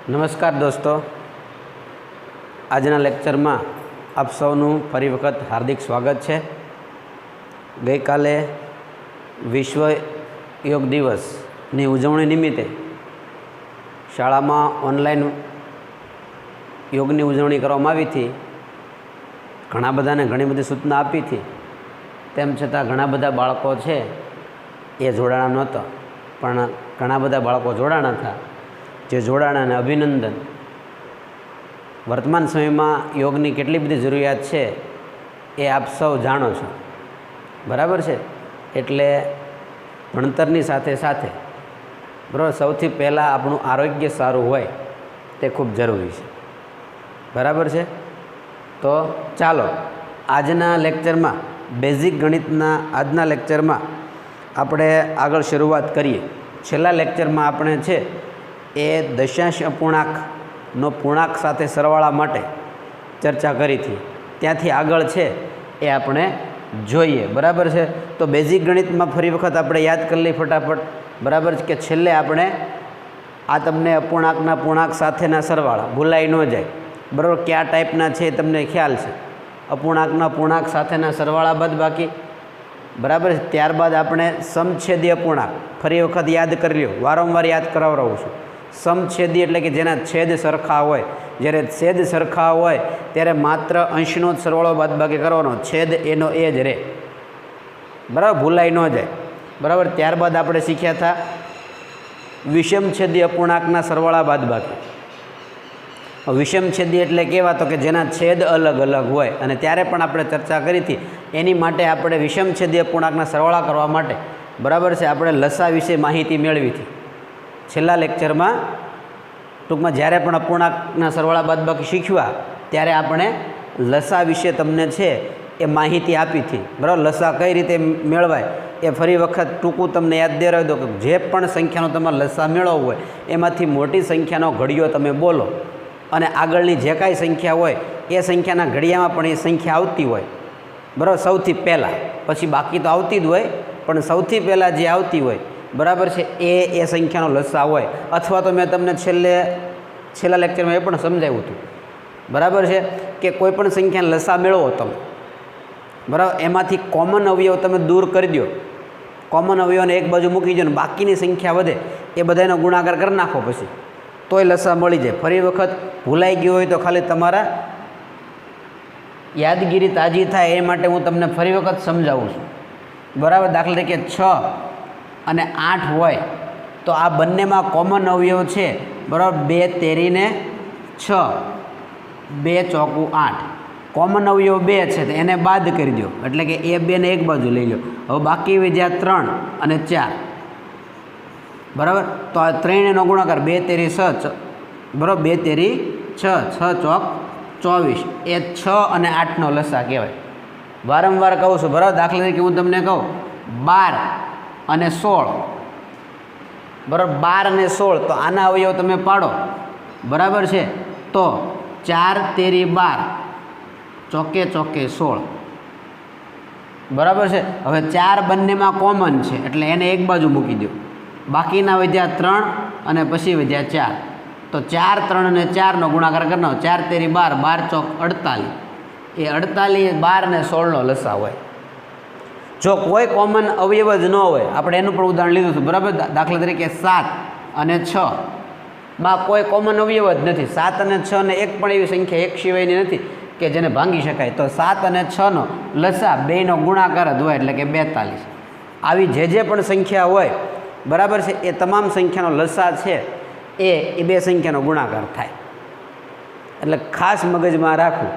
નમસ્કાર દોસ્તો, આજના લેક્ચરમાં આપ સૌનું ફરી વખત હાર્દિક સ્વાગત છે। ગઈકાલે વિશ્વ યોગ દિવસની ઉજવણી નિમિત્તે શાળામાં ઓનલાઈન યોગની ઉજવણી કરવામાં આવી હતી। ઘણા બધાને ઘણી બધી સૂચના આપી હતી, તેમ છતાં ઘણા બધા બાળકો છે એ જોડાણા નહોતા, પણ ઘણા બધા બાળકો જોડાણા હતા। જે જોડાણાને અભિનંદન। વર્તમાન સમયમાં યોગની કેટલી બધી જરૂરિયાત છે એ આપ સૌ જાણો છો, બરાબર છે। એટલે ભણતરની સાથે સાથે બરાબર સૌથી પહેલાં આપણું આરોગ્ય સારું હોય તે ખૂબ જરૂરી છે, બરાબર છે। તો ચાલો આજના લેક્ચરમાં બેઝિક ગણિતના આજના લેક્ચરમાં આપણે આગળ શરૂઆત કરીએ। છેલ્લા લેક્ચરમાં આપણે છે એ દશાંશ અપૂર્ણાંકનો પૂર્ણાંક સાથે સરવાળા માટે ચર્ચા કરી હતી, ત્યાંથી આગળ છે એ આપણે જોઈએ, બરાબર છે। તો બેઝિક ગણિતમાં ફરી વખત આપણે યાદ કરી લઈએ ફટાફટ, બરાબર છે, કે છેલ્લે આપણે આ તમને અપૂર્ણાંકના પૂર્ણાંક સાથેના સરવાળા ભૂલાઈ ન જાય, બરાબર, કયા ટાઈપના છે એ તમને ખ્યાલ છે। અપૂર્ણાંકના પૂર્ણાંક સાથેના સરવાળા બાદબાકી, બરાબર છે। ત્યારબાદ આપણે સમછેદી અપૂર્ણાંક ફરી વખત યાદ કરી લો, વારંવાર યાદ કરાવડાવું છું। સમછેદી એટલે કે જેના છેદ સરખા હોય, જ્યારે છેદ સરખા હોય ત્યારે માત્ર અંશનો જ સરવાળો બાદબાકી કરવાનો, છેદ એનો એ જ રહે, બરાબર, ભૂલાઈ ન જાય, બરાબર। ત્યારબાદ આપણે શીખ્યા હતા વિષમછેદી અપૂર્ણાંકના સરવાળા બાદબાકી। વિષમછેદી એટલે કેવા, તો કે જેના છેદ અલગ અલગ હોય, અને ત્યારે પણ આપણે ચર્ચા કરી હતી। એની માટે આપણે વિષમછેદી અપૂર્ણાંકના સરવાળા કરવા માટે, બરાબર છે, આપણે લસા વિશે માહિતી મેળવી હતી છેલ્લા લેક્ચરમાં। ટૂંકમાં જ્યારે પણ અપૂર્ણાંકના સરવાળા બાદબાકી શીખ્યા ત્યારે આપણે લસા વિશે તમને છે એ માહિતી આપી હતી, બરાબર। લસા કઈ રીતે મેળવાય એ ફરી વખત ટૂંકું તમને યાદ દેરાવી દો કે જે પણ સંખ્યાનો તમારે લસા મેળવવો હોય એમાંથી મોટી સંખ્યાનો ઘડિયો તમે બોલો, અને આગળની જે કાંઈ સંખ્યા હોય એ સંખ્યાના ઘડિયામાં પણ એ સંખ્યા આવતી હોય, બરાબર, સૌથી પહેલાં, પછી બાકી તો આવતી જ હોય, પણ સૌથી પહેલાં જે આવતી હોય, બરાબર છે, એ સંખ્યાનો લસા હોય। અથવા તો મેં તમને છેલ્લા લેક્ચરમાં એ પણ સમજાવ્યું હતું, બરાબર છે, કે કોઈ પણ સંખ્યાનો લસા મેળવો તમે, બરાબર, એમાંથી કોમન અવયવ તમે દૂર કરી દો, કોમન અવયવને એક બાજુ મૂકી દો ને બાકીની સંખ્યા વધે એ બધાનો ગુણાકાર કરી નાખો, પછી તોય લસા મળી જાય। ફરી વખત ભૂલાઈ ગયું હોય તો ખાલી તમારા યાદગીરી તાજી થાય એ માટે હું તમને ફરી વખત સમજાવું છું, બરાબર। દાખલા તરીકે 6 અને 8 હોય તો આ બંનેમાં કોમન અવયવ છે, બરાબર, 2 તેરીને 6, 2 ચોકું 8, કોમન અવયવ 2 છે તો એને બાદ કરી દો, એટલે કે એ 2 ને એક બાજુ લઈ લો। હવે બાકી વધ્યા 3 અને 4, બરાબર। તો આ 3 નો ગુણાકાર 2 તેરી 6, બરાબર, 2 તેરી 6, 6 ચોક 24, એ 6 અને 8નો લસા કહેવાય। વારંવાર કહું છું, બરાબર। દાખલા તરીકે હું તમને કહું 12 અને 16, બરાબર, 12 અને 16 તો આના અવયવ તમે પાડો, બરાબર છે, તો 4 તેરી 12, ચોકે ચોકે 16, બરાબર છે। હવે 4 બંનેમાં કોમન છે એટલે એને એક બાજુ મૂકી દો, બાકીના વધ્યા 3 અને પછી વધ્યા 4, તો 4, 3 અને 4નો ગુણાકાર કરવાનો, 4 તેરી 12, 12 ચોક 48, એ 48, 12 અને 16નો લસા હોય। જો કોઈ કોમન અવયવ જ ન હોય, આપણે એનું પણ ઉદાહરણ લીધું હતું, બરાબર। દાખલા તરીકે 7 અને 6 માં કોઈ કોમન અવયવ જ નથી, 7 અને 6 ને એક પણ એવી સંખ્યા એક સિવાયની નથી કે જેને ભાંગી શકાય, તો 7 અને 6નો લસા બેયનો ગુણાકાર જ હોય, એટલે કે 42। આવી જે પણ સંખ્યા હોય, બરાબર છે, એ તમામ સંખ્યાનો લસા છે એ બે સંખ્યાનો ગુણાકાર થાય, એટલે ખાસ મગજમાં રાખવું,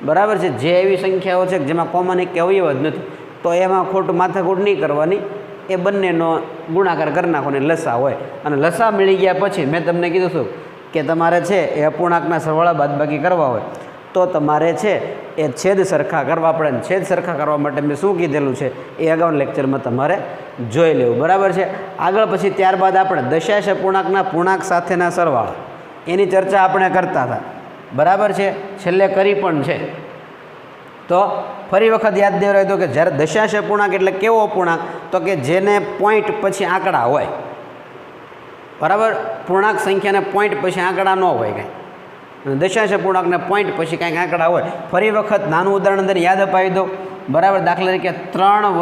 બરાબર છે। જે એવી સંખ્યાઓ છે જેમાં કોમન એક અવયવ જ નથી તો એમાં ખોટું માથાકૂટ નહીં કરવાની, એ બંનેનો ગુણાકાર કરી નાખો ને લસા હોય। અને લસા મળી ગયા પછી મેં તમને કીધું હતું કે તમારે છે એ અપૂર્ણાંકના સરવાળા બાદબાકી કરવા હોય તો તમારે છે એ છેદ સરખા કરવા પડે, ને છેદ સરખા કરવા માટે મેં શું કીધેલું છે એ અગાઉના લેક્ચરમાં તમારે જોઈ લેવું, બરાબર છે। આગળ પછી ત્યારબાદ આપણે દશાંશ અપૂર્ણાંકના પૂર્ણાંક સાથેના સરવાળા એની ચર્ચા આપણે કરતા હતા, બરાબર છે, છેલ્લે કરી પણ છે। તો ફરી વખત યાદ દેવરાય તો કે જ્યારે દશાંશ અપૂર્ણાંક એટલે કેવો અપૂર્ણાંક, તો કે જેને પોઈન્ટ પછી આંકડા હોય, બરાબર. પૂર્ણાંક સંખ્યાને પોઈન્ટ પછી આંકડા ન હોય કાંઈ, અને દશાંશ પૂર્ણાંકને પોઈન્ટ પછી કાંઈક આંકડા હોય. ફરી વખત નાનું ઉદાહરણ અંદર યાદ અપાવી દઉં. બરાબર. દાખલા તરીકે 3 +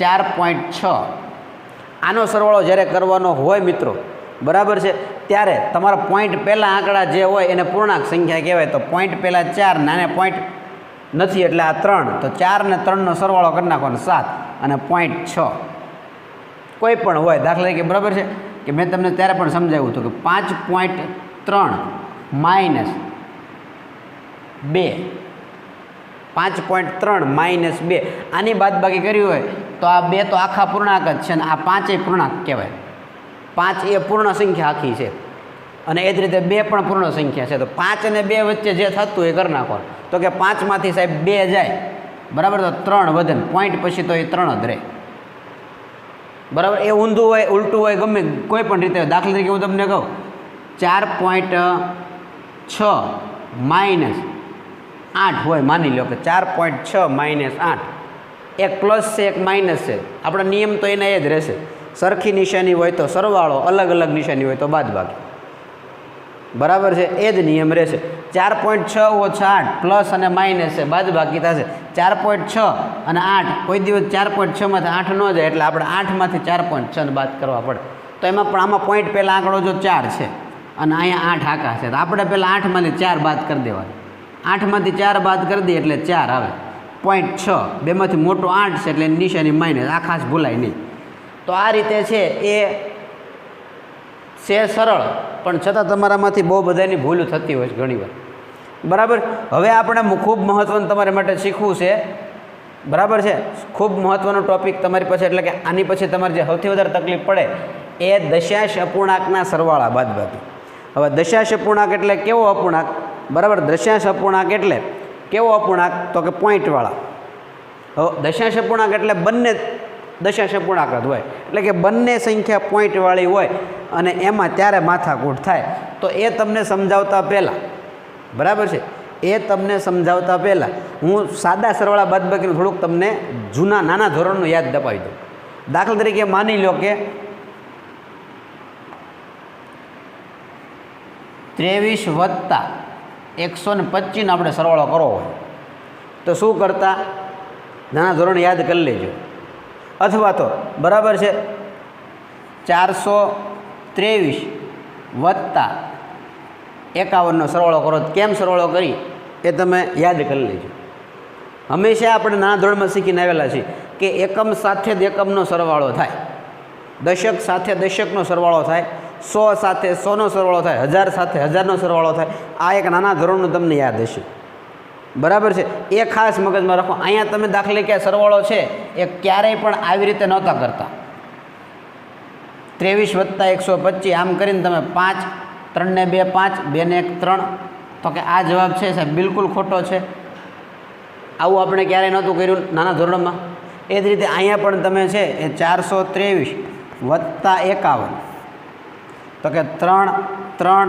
4.6 આનો સરવાળો જ્યારે કરવાનો હોય મિત્રો, બરાબર છે, ત્યારે તમારા પોઈન્ટ પહેલાં આંકડા જે હોય એને પૂર્ણાંક સંખ્યા કહેવાય. તો પોઈન્ટ પહેલાં 4 નાને પોઈન્ટ નથી એટલે આ 3, તો 4 ને 3નો સરવાળો કરી નાખવાનો 7 અને 0.6 કોઈ પણ હોય. દાખલા તરીકે બરાબર છે કે મેં તમને ત્યારે પણ સમજાવ્યું હતું કે 5.3 - 2 5.3 - 2 આની બાદબાકી કરી હોય તો આ 2 તો આખા પૂર્ણાંક જ છે, અને આ 5 એ પૂર્ણાંક કહેવાય. 5 એ પૂર્ણ સંખ્યા આખી છે, અને એ જ રીતે 2 પણ પૂર્ણ સંખ્યા છે. તો 5 અને 2 વચ્ચે જે થતું એ કરી નાખો. તો કે 5માંથી સાહેબ 2 જાય, બરાબર, તો 3 વધે, પોઈન્ટ પછી તો એ 3 જ રહે. બરાબર. એ ઊંધું હોય, ઉલટું હોય, ગમે કોઈ પણ રીતે. દાખલા તરીકે હું તમને કહું 4.6 - 8 હોય, માની લો કે 4.6 - 8, એક પ્લસ છે એક માઇનસ છે. આપણો નિયમ તો એને એ જ રહેશે. સરખી નિશાની હોય તો સરવાળો, અલગ અલગ નિશાની હોય તો બાદબાકી. બરાબર છે, એ જ નિયમ રહેશે. 4.6 - 8 પ્લસ અને માઇનસ છે, બાદબાકી થશે. 4.6 અને 8 કોઈ દિવસ 4.6 માંથી 8 ન જાય, એટલે આપણે 8માંથી 4.6 ને બાદ કરવા પડે. તો એમાં પણ આમાં પોઈન્ટ પહેલાં આંકડો જો 4 છે અને અહીંયા 8 આંકા છે, તો આપણે પહેલાં 8માંથી 4 બાદ કરી દેવાના. 8માંથી 4 બાદ કરી દઈએ એટલે 4 આવે. 0.6 બેમાંથી મોટો 8 છે એટલે એની નિશાની માઇનસ, આ ખાસ ભૂલાય નહીં. તો આ રીતે છે એ છે સરળ, પણ છતાં તમારામાંથી બહુ બધાની ભૂલ થતી હોય છે ઘણીવાર. બરાબર. હવે આપણે ખૂબ મહત્ત્વનું તમારા માટે શીખવું છે. બરાબર છે, ખૂબ મહત્ત્વનો ટૉપિક તમારી પાસે, એટલે કે આની પછી તમારે જે સૌથી વધારે તકલીફ પડે એ દશાંશ અપૂર્ણાંકના સરવાળા બાદબાકી. હવે દશાંશ અપૂર્ણાંક એટલે કેવો અપૂર્ણાંક? બરાબર. દશાંશ અપૂર્ણાંક એટલે કેવો અપૂર્ણાંક? તો કે પોઈન્ટવાળા. હવે દશાંશ અપૂર્ણાંક એટલે બંને દશાંશ અપૂર્ણાંક જ હોય, એટલે કે બંને સંખ્યા પોઈન્ટવાળી હોય અને એમાં ત્યારે માથાકૂટ થાય. તો એ તમને સમજાવતા પહેલાં, બરાબર છે, એ તમને સમજાવતા પહેલાં હું સાદા સરવાળા બાદબાકીનું થોડુંક તમને જૂના નાના ધોરણનું યાદ અપાવી દઉં. દાખલા તરીકે માની લો કે 23 + 125 આપણે સરવાળો કરવો હોય તો શું કરતા? નાના ધોરણ યાદ કરી લેજો. અથવા તો બરાબર છે 423 + 51નો સરવાળો કરો. કેમ સરવાળો કરી એ તમે યાદ કરી લેજો. હંમેશા આપણે નાના ધોરણમાં શીખીને આવેલા છીએ કે એકમ સાથે જ એકમનો સરવાળો થાય, દશક સાથે દશકનો સરવાળો થાય, 100 સાથે 100નો સરવાળો થાય, 1000 સાથે 1000નો સરવાળો થાય. આ એક નાના ધોરણનું તમને યાદ હશે. બરાબર છે, એ ખાસ મગજમાં રાખો. અહીંયા તમે દાખલે કે સરવાળો છે એ ક્યારેય પણ આવી રીતે નહોતા કરતા. 23 + 125 આમ કરીને તમે 5, 3 ને 2 5, 2 ને 1 3. તો કે આ જવાબ છે સાહેબ બિલકુલ ખોટો છે. આવું આપણે ક્યારેય નહોતું કર્યું નાના ધોરણમાં. એ જ રીતે અહીંયા પણ તમે છે એ 423 + 51, તો કે 3, 3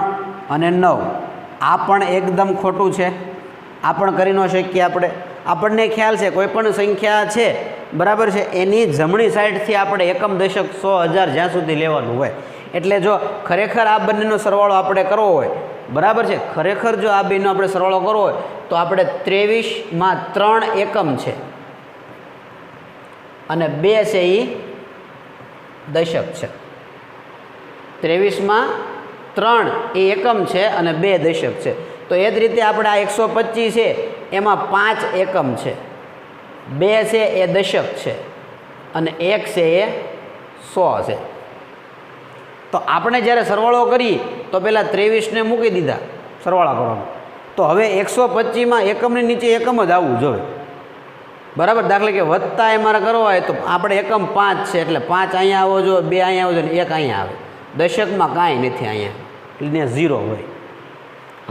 અને 9. આ પણ એકદમ ખોટું છે. આ પણ કરી ન શકીએ આપણે. આપણને ખ્યાલ છે કોઈ પણ સંખ્યા છે, બરાબર છે, એની જમણી સાઈડથી આપણે એકમ, દશક, 100, 1000 જ્યાં સુધી લેવાનું હોય. એટલે જો ખરેખર આ બંનેનો સરવાળો આપણે કરવો હોય, બરાબર છે, ખરેખર જો આ બેનો આપણે સરવાળો કરવો હોય તો આપણે 23માં 3 એકમ છે અને 2 છે એ દશક છે. 23માં 3 એ એકમ છે અને 2 દશક છે. તો એ જ રીતે આપણે આ 125 છે એમાં 5 એકમ છે, 2 છે એ દશક છે અને 1 છે એ 100 છે. તો આપણે જ્યારે સરવાળો કરીએ તો પહેલાં 23ને મૂકી દીધા સરવાળા કરવામાં. તો હવે 125માં એકમની નીચે એકમ જ આવવું જોઈએ. બરાબર. દાખલા કે વત્તા એ મારે કરવો હોય તો આપણે એકમ 5 છે એટલે 5 અહીંયા આવવો જોઈએ, 2 અહીંયા આવવો જોઈએ, 1 અહીંયા આવે. દશકમાં કાંઈ નથી અહીંયા, એટલે 0 હોય.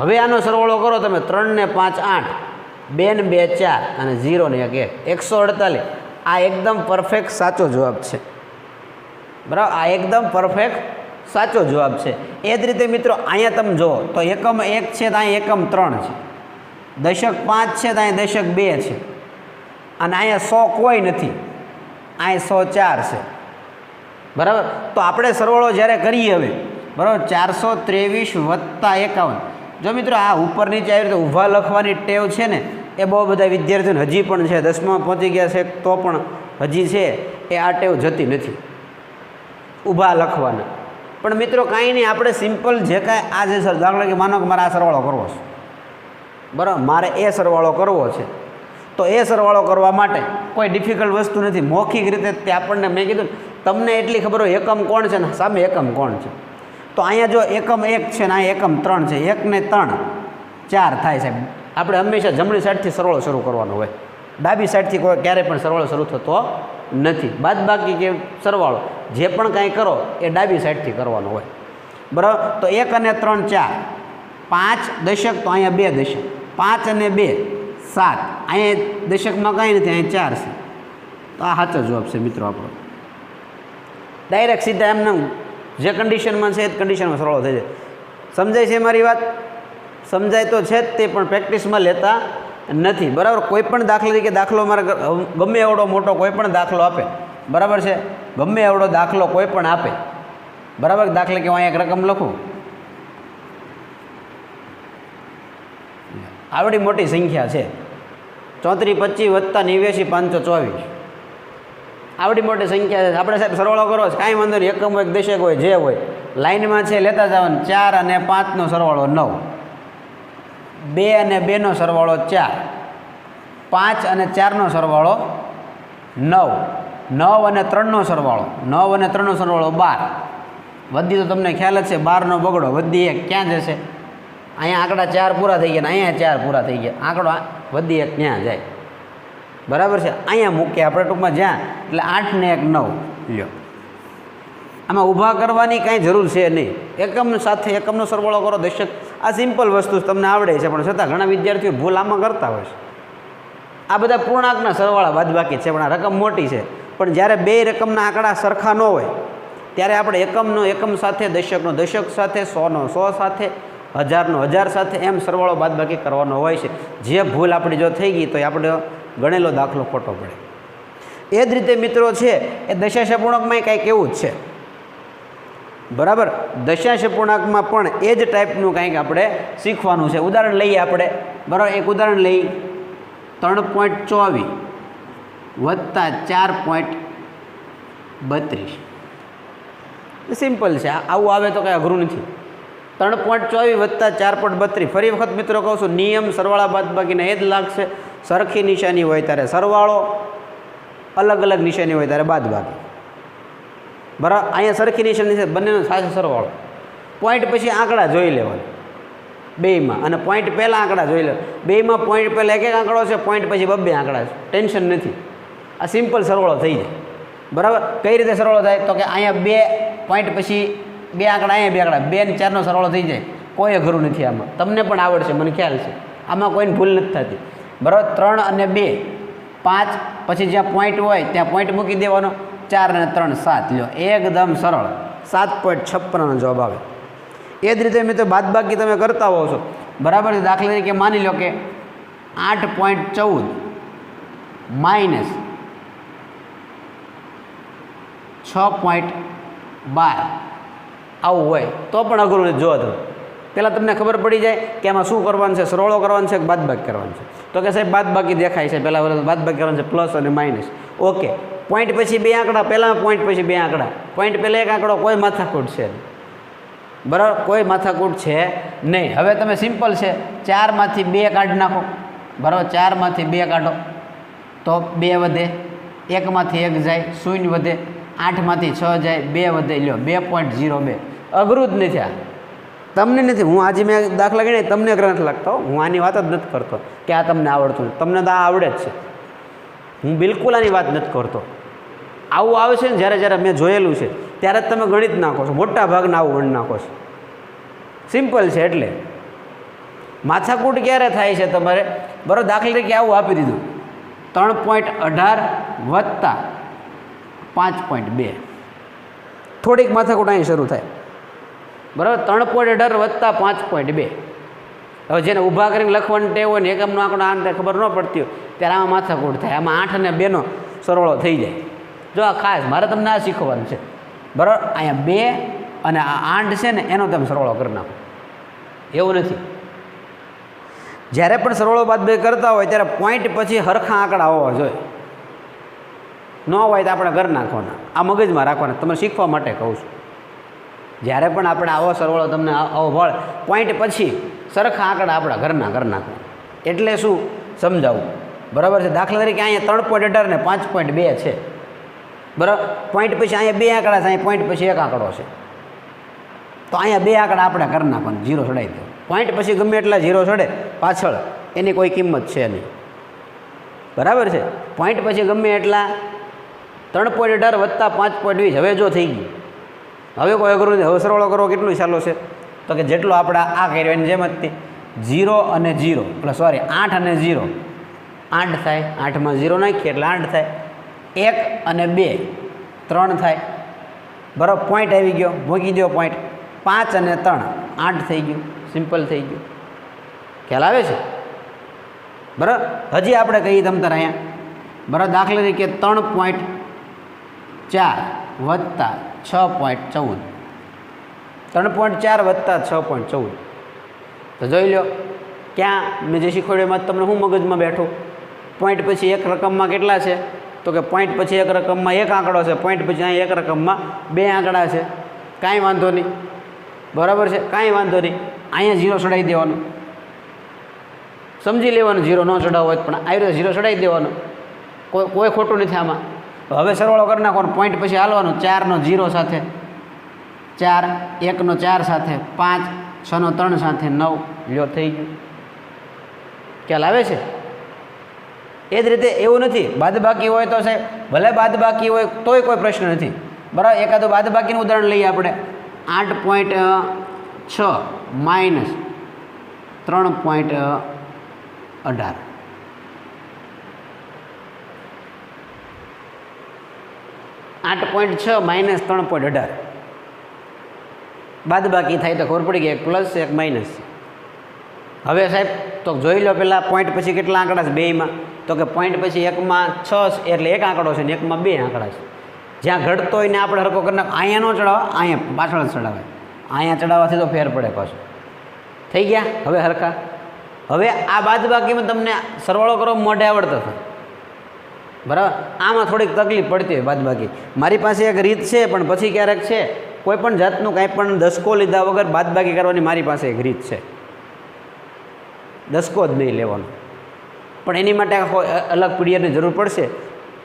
હવે આનો સરવાળો કરો તમે. 3 ને 5 8, 2 ને 2 4 અને 0 ને 1 148. આ એકદમ પરફેક્ટ સાચો જવાબ છે. બરાબર. આ એકદમ પરફેક્ટ સાચો જવાબ છે. એ જ રીતે મિત્રો અહીંયા તમે જુઓ તો એકમ 1 છે તો અહીંયા એકમ 3 છે, દશક 5 છે તો અહીંયા દશક 2 છે, અને અહીંયા 100 કોઈ નથી, અહીંયા 104 છે. બરાબર. તો આપણે સરવાળો જ્યારે કરીએ હવે, બરાબર, 423 + 51. જો મિત્રો આ ઉપર નીચે આવી રીતે ઊભા લખવાની ટેવ છે ને એ બહુ બધા વિદ્યાર્થીઓને હજી પણ છે, 10માં પહોંચી ગયા છે તો પણ હજી છે એ આ ટેવ જતી નથી ઊભા લખવાના. પણ મિત્રો કાંઈ નહીં, આપણે સિમ્પલ જે કાંઈ આ જે દાખલા કે માનો કે મારે આ સરવાળો કરવો છે, બરાબર, મારે એ સરવાળો કરવો છે, તો એ સરવાળો કરવા માટે કોઈ ડિફિકલ્ટ વસ્તુ નથી. મૌખિક રીતે તે આપણને મેં કીધું તમને એટલી ખબર હોય એકમ કોણ છે ને સામે એકમ કોણ છે. તો અહીંયા જો એકમ 1 છે ને અહીંયા એકમ 3 છે, 1 ને 3 4 થાય સાહેબ. આપણે હંમેશા જમણી સાઈડથી સરવાળો શરૂ કરવાનો હોય, ડાબી સાઈડથી કોઈ ક્યારેય પણ સરવાળો શરૂ થતો નથી. બાદબાકી કે સરવાળો જે પણ કાંઈ કરો એ ડાબી સાઈડથી કરવાનો હોય, બરાબર. તો 1 અને 3 4, 5 દશક, તો અહીંયા 2 દશક, 5 અને 2 7, અહીંયા દશકમાં કાંઈ નથી, અહીંયા 4 છે. તો આ સાચો જવાબ છે મિત્રો આપણો. ડાયરેક્ટ સીધા એમને જે કન્ડિશનમાં છે એ જ કન્ડિશનમાં સરવાળો થઈ જાય. સમજાય છે મારી વાત? સમજાય તો છે જ તે, પણ પ્રેક્ટિસમાં લેતા નથી, બરાબર. કોઈ પણ દાખલા તરીકે દાખલો મારે ગમે એવડો મોટો કોઈ પણ દાખલો આપે, બરાબર છે, ગમે એવડો દાખલો કોઈ પણ આપે, બરાબર. દાખલે કે હું અહીંયા એક રકમ લખું, આવડી મોટી સંખ્યા છે 3425 + 89 524, આવડી મોટી સંખ્યા છે. આપણે સાહેબ સરવાળો કરવો છે, કાંઈ વાંધો નહીં, એકમ હોય દશક હોય જે હોય લાઈનમાં છે લેતા જવાનું. 4 અને 5નો સરવાળો 9, 2 અને 2નો સરવાળો 4, 5 અને 4નો સરવાળો 9, 9 અને 3નો સરવાળો 9 અને 3નો સરવાળો 12. વધી તો તમને ખ્યાલ જ છે, 12નો બગડો, વધી 1 ક્યાં જશે? અહીંયા આંકડા 4 પૂરા થઈ ગયા ને અહીંયા 4 પૂરા થઈ ગયા, આંકડો વધી 1 ક્યાં જાય? બરાબર છે, અહીંયા મૂકીએ આપણે ટૂંકમાં જ્યાં, એટલે 8 ને 1 9 લ્યો. આમાં ઊભા કરવાની કાંઈ જરૂર છે નહીં, એકમ સાથે એકમનો સરવાળો કરો દશક. આ સિમ્પલ વસ્તુ તમને આવડે છે, પણ છતાં ઘણા વિદ્યાર્થીઓ ભૂલ આમાં કરતા હોય છે. આ બધા પૂર્ણાંકના સરવાળા બાદબાકી છે, પણ આ રકમ મોટી છે. પણ જ્યારે બે રકમના આંકડા સરખા ન હોય ત્યારે આપણે એકમનો એકમ સાથે, દશકનો દશક સાથે, 100નો 100 સાથે, 1000નો 1000 સાથે એમ સરવાળો બાદબાકી કરવાનો હોય છે. જે ભૂલ આપણી જો થઈ ગઈ તો એ આપણે ગણેલો દાખલો ખોટો પડે. એ જ રીતે મિત્રો છે એ દશાંશ અપૂર્ણાંકમાં કંઈક એવું જ છે, બરાબર. દશાંશ અપૂર્ણાંકમાં પણ એ જ ટાઈપનું કંઈક આપણે શીખવાનું છે. ઉદાહરણ લઈએ આપણે, બરાબર. એક ઉદાહરણ લઈ, 3.24 + 4.32. સિમ્પલ છે, આવું આવે તો કંઈ અઘરું નથી. 3.24 + 4.32. ફરી વખત મિત્રો કહું છું, નિયમ સરવાળા બાદબાકીને એ જ લાગશે. સરખી નિશાની હોય ત્યારે સરવાળો, અલગ અલગ નિશાની હોય ત્યારે બાદબાકી, બરાબર. અહીંયા સરખી નિશાની છે, બંનેનો સાથે સરવાળો. પોઈન્ટ પછી આંકડા જોઈ લેવાના બેયમાં, અને પોઈન્ટ પહેલાં આંકડા જોઈ લેવા. બેયમાં પોઈન્ટ પહેલાં એક એક આંકડો છે, પોઈન્ટ પછી 2 આંકડા છે. ટેન્શન નથી, આ સિમ્પલ સરવાળો થઈ જાય, બરાબર. કઈ રીતે સરવાળો થાય? તો કે અહીંયા 2 પોઈન્ટ પછી 2 આંકડા, અહીંયા 2 આંકડા, 2 અને 4નો સરવાળો થઈ જાય. કોઈ અઘરું નથી આમાં, તમને પણ આવડશે, મને ખ્યાલ છે. આમાં કોઈને ભૂલ નથી થતી, બરાબર. 3 અને 2 5, પછી જ્યાં પોઈન્ટ હોય ત્યાં પોઈન્ટ મૂકી દેવાનો. 4 અને 3 7 લ્યો, એકદમ સરળ. 7.56નો જવાબ આવે. એ જ રીતે મિત્રો બાદબાકી તમે કરતા હોવ છો, બરાબર. દાખલા તરીકે માની લો કે 8.14 - 6.12 આવું હોય તો પણ અઘરું નથી. જો તમે પહેલાં તમને ખબર પડી જાય કે આમાં શું કરવાનું છે, સરવાળો કરવાનો છે કે બાદબાકી કરવાનું છે. તો કે સાહેબ બાદબાકી દેખાય છે, પહેલાં બાદબાકી કરવાનું છે, પ્લસ અને માઇનસ. ઓકે, પોઈન્ટ પછી 2 આંકડા, પહેલાં પોઈન્ટ પછી 2 આંકડા, પોઈન્ટ પહેલાં 1 આંકડો, કોઈ માથાકૂટ છે, બરાબર. કોઈ માથાકૂટ છે નહીં. હવે તમે સિમ્પલ છે, 4માંથી 2 કાઢી નાખો, બરાબર. 4માંથી 2 કાઢો તો 2 વધે, 1માંથી 1 જાય, 0 વધે, 8માંથી 6 જાય, 2 વધે, લ્યો 2.02. અઘરું જ નથી આ, તમને નથી. હું આજે મેં દાખલા ગણી તમને અઘરા નથી લાગતો, હું આની વાત જ નથી કરતો કે આ તમને આવડતું નથી. તમને તો આ આવડે જ છે, હું બિલકુલ આની વાત નથી કરતો. આવું આવે છે ને જ્યારે મેં જોયેલું છે ત્યારે જ તમે ગણિત નાખો છો, મોટા ભાગના આવું ગણિત નાખો છો. સિમ્પલ છે, એટલે માથાકૂટ ક્યારે થાય છે તમારે, બરાબર. દાખલા તરીકે આવું આપી દીધું, 3.18 + 5.2. થોડીક માથાકૂટ અહીં શરૂ થાય, બરાબર. 3.18 + 5.2. હવે જેને ઊભા કરીને લખવાની ટેવ હોય ને, એકમનો આંકડો આને ખબર ન પડતી હોય ત્યારે આમાં માથાકૂટ થાય. આમાં 8 અને 2નો સરવાળો થઈ જાય. જો આ ખાસ મારે તમને આ શીખવાનું છે, બરાબર. અહીંયા 2 અને આ 8 છે ને એનો તમે સરવાળો કરી નાખો. એવું નથી, જ્યારે પણ સરવાળો બાદબાકી કરતા હોય ત્યારે પોઈન્ટ પછી હરખા આંકડા હોવા જોઈએ. ન હોય તો આપણે કરી નાખવાના. આ મગજમાં રાખવાના, તમે શીખવા માટે કહું છું. જ્યારે પણ આપણે આવો સરવાળો તમને આવો ભળ પોઈન્ટ પછી સરખા આંકડા આપણા ઘરના કરી નાખવાના. એટલે શું સમજાવું, બરાબર છે. દાખલા તરીકે અહીંયા 3.18 ને 5.2 છે, બરાબર. પોઈન્ટ પછી અહીંયા 2 આંકડા છે, અહીંયા પોઈન્ટ પછી 1 આંકડો છે, તો અહીંયા 2 આંકડા આપણે કરી નાખવાના, 0 ચડાવી દો. પોઈન્ટ પછી ગમે એટલા 0 ચડે પાછળ એની કોઈ કિંમત છે નહીં, બરાબર છે. પોઈન્ટ પછી ગમે એટલા 3.18 વત્તા 5.20 હવે જો થઈ ગયું. હવે કોઈ અઘરું નથી. હવે સરવાળો કરવો કેટલું ચાલો છે, તો કે જેટલો આપણે આ કર્યો એની જેમ જ 0 અને 0 પ્લસ 8 અને 0 8 થાય. 8માં 0 નાખીએ એટલે 8 થાય. 1 અને 2 3 થાય, બરાબર. પોઈન્ટ આવી ગયો, મૂકી દો પોઈન્ટ. 5 અને 3 8 થઈ ગયું, સિમ્પલ થઈ ગયું. ખ્યાલ આવે છે, બરાબર. હજી આપણે કહીએ તમ તાર અહીંયા, બરાબર. દાખલા તરીકે 3.4 વત્તા 6.14 3.4 વત્તા 6.14 તો જોઈ લો ક્યાં મેં જે શીખવાડ્યું એમાં તમને શું મગજમાં બેઠું. પોઈન્ટ પછી એક રકમમાં કેટલા છે, તો કે પોઈન્ટ પછી એક રકમમાં 1 આંકડો છે, પોઈન્ટ પછી અહીં એક રકમમાં 2 આંકડા છે. કાંઈ વાંધો નહીં, બરાબર છે, કાંઈ વાંધો નહીં. અહીંયા 0 ચડાવી દેવાનું, સમજી લેવાનું. 0 ન ચડાવવો હોય પણ આવી 0 ચડાવી દેવાનું, કોઈ ખોટું નથી આમાં. હવે સરવાળો કરી નાખવાનો. પોઈન્ટ પછી હાલવાનું 4નો 0 સાથે, 4 1નો 4 સાથે, 5 6નો 3 સાથે, 9 લ્યો થઈ ગયું. ખ્યાલ આવે છે. એ જ રીતે એવું નથી બાદબાકી હોય તો સાહેબ ભલે બાદબાકી હોય તોય કોઈ પ્રશ્ન નથી, બરાબર. એકાદું બાદબાકીનું ઉદાહરણ લઈએ આપણે. 8.6 માઇનસ 3.18 8.6 માઇનસ 3.18 બાદબાકી થાય તો ખબર પડી ગઈ, એક પ્લસ એક માઇનસ. હવે સાહેબ તો જોઈ લો પહેલાં પોઈન્ટ પછી કેટલા આંકડા છે બેયમાં, તો કે પોઈન્ટ પછી એકમાં 6 એટલે 1 આંકડો છે ને એકમાં 2 આંકડા છે. જ્યાં ઘટતો હોય ને આપણે હરકો કરી નાખ. અહીંયા ન ચડાવવા, અહીંયા પાછળ જ ચડાવે. અહીંયા ચડાવવાથી તો ફેર પડે પાછું. થઈ ગયા હવે હરખા. હવે આ બાદબાકીમાં તમને સરવાળો કરો મોઢે આવડતો હતો, બરાબર. આમાં થોડીક તકલીફ પડતી હોય બાદબાકી. મારી પાસે એક રીત છે પણ પછી ક્યારેક છે કોઈ પણ જાતનું કાંઈ પણ દસકો લીધા વગર બાદબાકી કરવાની મારી પાસે એક રીત છે. દસકો જ નહીં લેવાનો, પણ એની માટે અલગ પીડીએફની જરૂર પડશે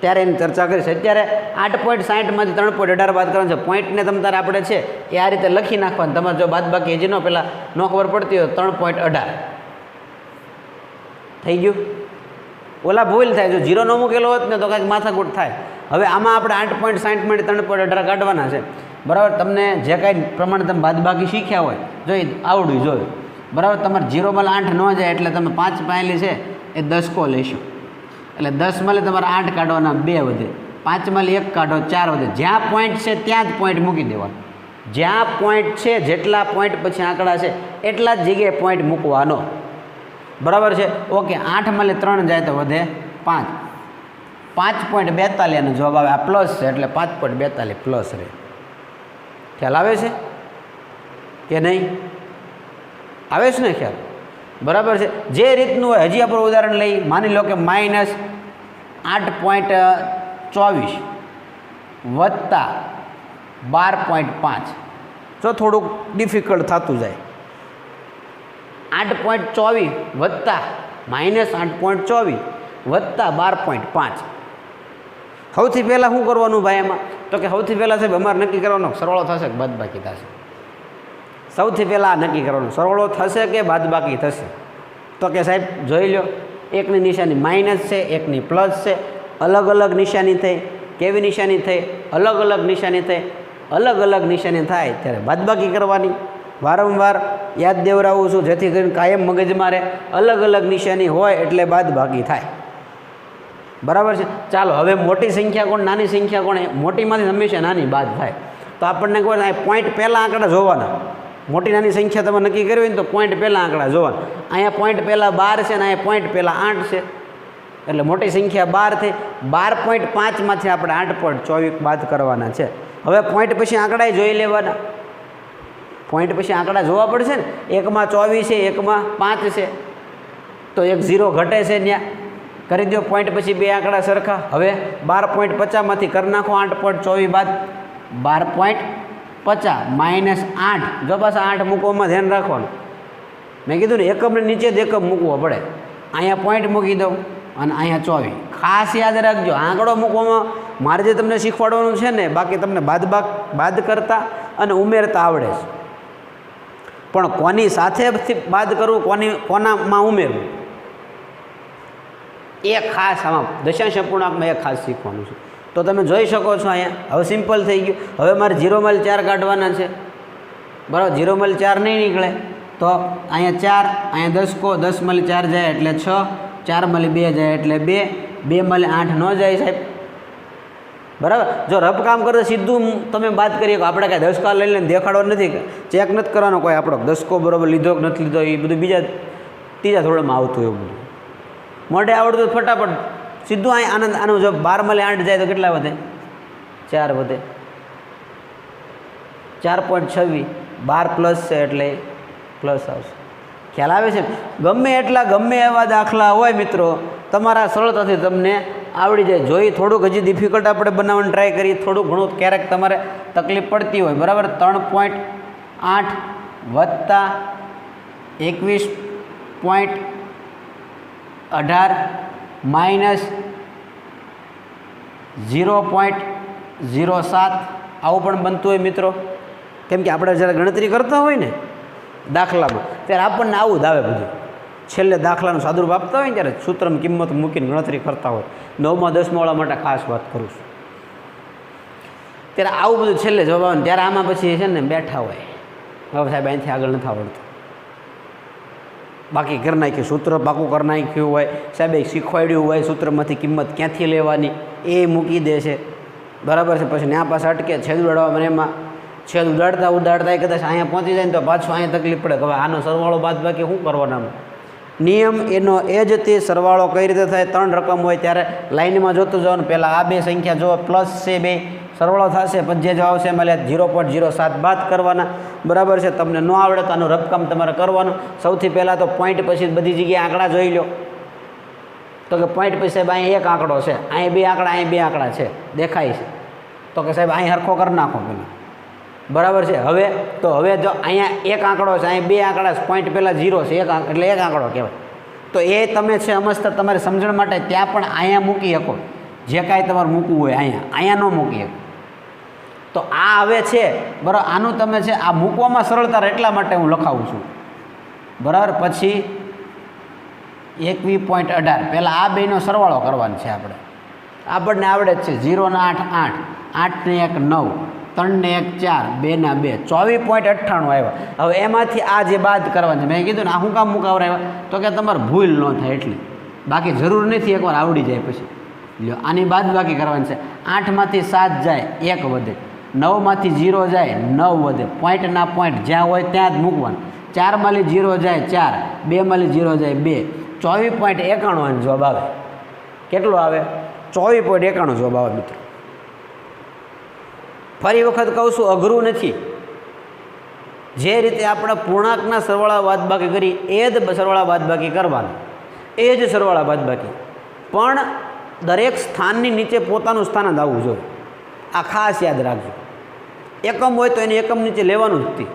ત્યારે એની ચર્ચા કરીશ. અત્યારે 8.60માંથી 3.18 બાદ કરવાનું છે. પોઈન્ટને તમ તારે આપણે છે એ આ રીતે લખી નાખવાનું. તમારે જો બાદબાકી હજી ન પહેલાં ન ખબર પડતી હોય 3.18 થઈ ગયું. ઓલા ભૂલ થાય, જો 0 ન મૂકેલો હોત ને તો કાંઈક માથાકૂટ થાય. હવે આમાં આપણે 8.60માંથી 3.18 કાઢવાના છે, બરાબર. તમને જે કાંઈ પ્રમાણે તમે બાદબાકી શીખ્યા હોય જોઈ આવડવું જોઈએ, બરાબર. તમારે 0 8 ન જાય એટલે તમે 5 પાયેલી છે એ 10 લઈશું, એટલે 10 તમારે 8 કાઢવાના, 2 વધે. 5 1 કાઢો, 4 વધે. જ્યાં પોઈન્ટ છે ત્યાં જ પોઈન્ટ મૂકી દેવાનો. જ્યાં પોઈન્ટ છે જેટલા પોઈન્ટ પછી આંકડા છે એટલા જ જગ્યાએ પોઈન્ટ મૂકવાનો, બરાબર છે. ઓકે. 8 3 જાય તો વધે 5. 5.42 એનો જવાબ આવે. આ પ્લસ છે એટલે 5.42 પ્લસ રહે. ખ્યાલ આવે છે કે નહીં? આવે છે ને ખ્યાલ? બરાબર છે. જે રીતનું હોય હજી આપણે ઉદાહરણ લઈ. માની લો કે માઇનસ 8.24 વત્તા 12.5. જો થોડુંક ડિફિકલ્ટ થતું જાય. 8.24 વત્તા માઇનસ 8.24 વત્તા 12.5. સૌથી પહેલાં શું કરવાનું ભાઈ એમાં? તો કે સૌથી પહેલાં સાહેબ અમારે નક્કી કરવાનો સરવાળો થશે કે બાદબાકી થશે. સૌથી પહેલાં નક્કી કરવાનું સરવાળો થશે કે બાદબાકી થશે. તો કે સાહેબ જોઈ લો, એકની નિશાની માઇનસ છે, એકની પ્લસ છે. અલગ અલગ નિશાની થઈ. કેવી નિશાની થઈ? અલગ અલગ નિશાની થઈ. અલગ અલગ નિશાની થાય ત્યારે બાદબાકી કરવાની. વારંવાર યાદ દેવડાવું છું જેથી કરીને કાયમ મગજમાં રહે. અલગ અલગ નિશાની હોય એટલે બાદબાકી થાય, બરાબર છે. ચાલો હવે મોટી સંખ્યા કોણ નાની સંખ્યા કોણ? મોટીમાંથી હંમેશા નાની બાદ થાય. તો આપણને ખબર થાય પોઈન્ટ પહેલાં આંકડા જોવાના. મોટી નાની સંખ્યા તમે નક્કી કરવી હોય ને તો પોઈન્ટ પહેલાં આંકડા જોવાના. અહીંયા પોઈન્ટ પહેલાં 12 છે ને અહીંયા પોઈન્ટ પહેલાં 8 છે એટલે મોટી સંખ્યા 12 થઈ. 12.5માંથી આપણે 8.24 બાદ કરવાના છે. હવે પોઈન્ટ પછી આંકડા જોઈ લેવાના. પોઈન્ટ પછી આંકડા જોવા પડશે ને. એકમાં 24 છે, એકમાં 5 છે, તો એક 0 ઘટે છે ત્યાં. કરી દો પોઈન્ટ પછી બે આંકડા સરખા. હવે 12.50માંથી કરી નાખો 8.24 બાદ 12.50 માઇનસ 8. જો પાછા 8 મૂકવામાં ધ્યાન રાખવાનું. મેં કીધું ને એકમને નીચે જ એકમ મૂકવો પડે. અહીંયા પોઈન્ટ મૂકી દઉં અને અહીંયા 24. ખાસ યાદ રાખજો, આંકડો મૂકવામાં મારે જે તમને શીખવાડવાનું છે ને, બાકી તમને બાદ કરતા અને ઉમેરતા આવડે છે, પણ કોની સાથે બાદ કરવું, કોનામાં ઉમેરવું, એ ખાસ આમાં દશાંશ અપૂર્ણાંકમાં એ ખાસ શીખવાનું છે. તો તમે જોઈ શકો છો અહીંયા હવે સિમ્પલ થઈ ગયું. હવે મારે 0 - 4 કાઢવાના છે, બરાબર. 0 - 4 નહીં નીકળે તો અહીંયા 4, અહીંયા 10 કો 10 - 4 જાય એટલે 6, 4 - 2 જાય એટલે 2, 2 - 8 ન જાય સાહેબ, બરાબર. જો રફ કામ કરે સીધું તમે બાદ કરીએ. આપણે કાંઈ દસકા લઈ લઈને દેખાડો નથી, ચેક નથી કરવાનો કોઈ આપણો દસકો બરાબર લીધો કે નથી લીધો, એ બધું ત્રીજા ધોરણમાં આવતું એવું બધું મોઢે આવડતું ફટાફટ સીધું અહીં આનું જો 12 - 8 જાય તો કેટલા વધે? 4 વધે. 4.26 12 પ્લસ છે એટલે પ્લસ આવશે. ખ્યાલ આવે છે? ગમે એવા દાખલા હોય મિત્રો, તમારા સરળતાથી તમને આવડી જાય. જોઈ થોડુંક હજી ડિફિકલ્ટ આપણે બનાવવાની ટ્રાય કરીએ, થોડું ઘણું ક્યારેક તમારે તકલીફ પડતી હોય, બરાબર. 3.8 વત્તા 21.18 માઇનસ 0.07 આવું પણ બનતું હોય મિત્રો. કેમ કે આપણે જ્યારે ગણતરી કરતા હોય ને દાખલામાં, ત્યારે આપણને આવું જ આવે બધું. છેલ્લે દાખલાનું સાદુરૂપ આપતા હોય ને ત્યારે સૂત્રમાં કિંમત મૂકીને ગણતરી કરતા હોય. 9માં 10માં વાળા માટે ખાસ વાત કરું છું. ત્યારે આવું બધું છેલ્લે જવાબ આવે ને ત્યારે આમાં પછી છે ને બેઠા હોય, હવે સાહેબ અહીંથી આગળ નથી આવડતું, બાકી કરી નાખ્યું, સૂત્ર પાકું કરી નાખ્યું હોય, સાહેબે શીખવાડ્યું હોય સૂત્રમાંથી કિંમત ક્યાંથી લેવાની એ મૂકી દે છે, બરાબર છે. પછી ત્યાં પાસે અટકે છેદ ઉડાડવા, એમાં છેદ ઉડાડતા કદાચ અહીંયા પહોંચી જાય ને તો પાછું અહીંયા તકલીફ પડે. હવે આનો સરવાળો બાદ બાકી શું કરવાના? નિયમ એનો એ જ તે સરવાળો કઈ રીતે થાય? 3 રકમ હોય ત્યારે લાઇનમાં જોતું જવાનું. પહેલાં આ બે સંખ્યા જો પ્લસ છે, બે સરવાળો થશે, પછી જે જવાબ છે એમાં 0.07 બાદ કરવાના, બરાબર છે. તમને ન આવડે તો આનું રકમ તમારે કરવાનું. સૌથી પહેલાં તો પોઈન્ટ પછી બધી જગ્યાએ આંકડા જોઈ લો. તો કે પોઈન્ટ પછી સાહેબ અહીં એક આંકડો છે, અહીં 2 આંકડા, અહીં 2 આંકડા છે, દેખાય છે, તો કે સાહેબ અહીં હરખો કરી નાખો પહેલાં, બરાબર છે. હવે જો અહીંયા એક આંકડો છે, અહીં 2 આંકડા, પોઈન્ટ પહેલાં 0 છે, એટલે એક આંકડો કહેવાય. તો એ તમે છે સમજતા તમારી સમજણ માટે ત્યાં પણ અહીંયા મૂકી શકો, જે કાંઈ તમારે મૂકવું હોય અહીંયા ન મૂકી શકો. તો આ હવે છે બરાબર, આનું તમે છે આ મૂકવામાં સરળતા રહે એટલા માટે હું લખાવું છું, બરાબર. પછી 21.18 પહેલાં આ બેનો સરવાળો કરવાનો છે આપણને આવડે જ છે. 0 ને 8 8, 8 ને 1 9, 3 ને 1 4, 2 ના 2 24.98 આવ્યા. હવે એમાંથી આ જે બાદ કરવાનું છે, મેં કીધું ને આ શું કામ મુકાવરાવ્યા? તો કે તમારે ભૂલ ન થાય એટલી, બાકી જરૂર નથી, એકવાર આવડી જાય પછી લ્યો. આની બાદ બાકી કરવાની છે. 8માંથી 7 જાય 1 વધે, 9માંથી 0 જાય 9 વધે, પોઈન્ટના પોઈન્ટ જ્યાં હોય ત્યાં જ મૂકવાનું. 4માંથી 0 જાય 4, 2માંથી 0 જાય 2, 24.91 જવાબ આવે. કેટલો આવે? 24.91 જવાબ આવે મિત્રો. ફરી વખત કહું છું, અઘરું નથી. જે રીતે આપણે પૂર્ણાંકના સરવાળા બાદબાકી કરી એ જ સરવાળા બાદબાકી કરવાના, એ જ સરવાળા બાદબાકી, પણ દરેક સ્થાનની નીચે પોતાનું સ્થાન જ આવવું જોઈએ. આ ખાસ યાદ રાખજો. એકમ હોય તો એને એકમ નીચે લેવાનું જ નથી.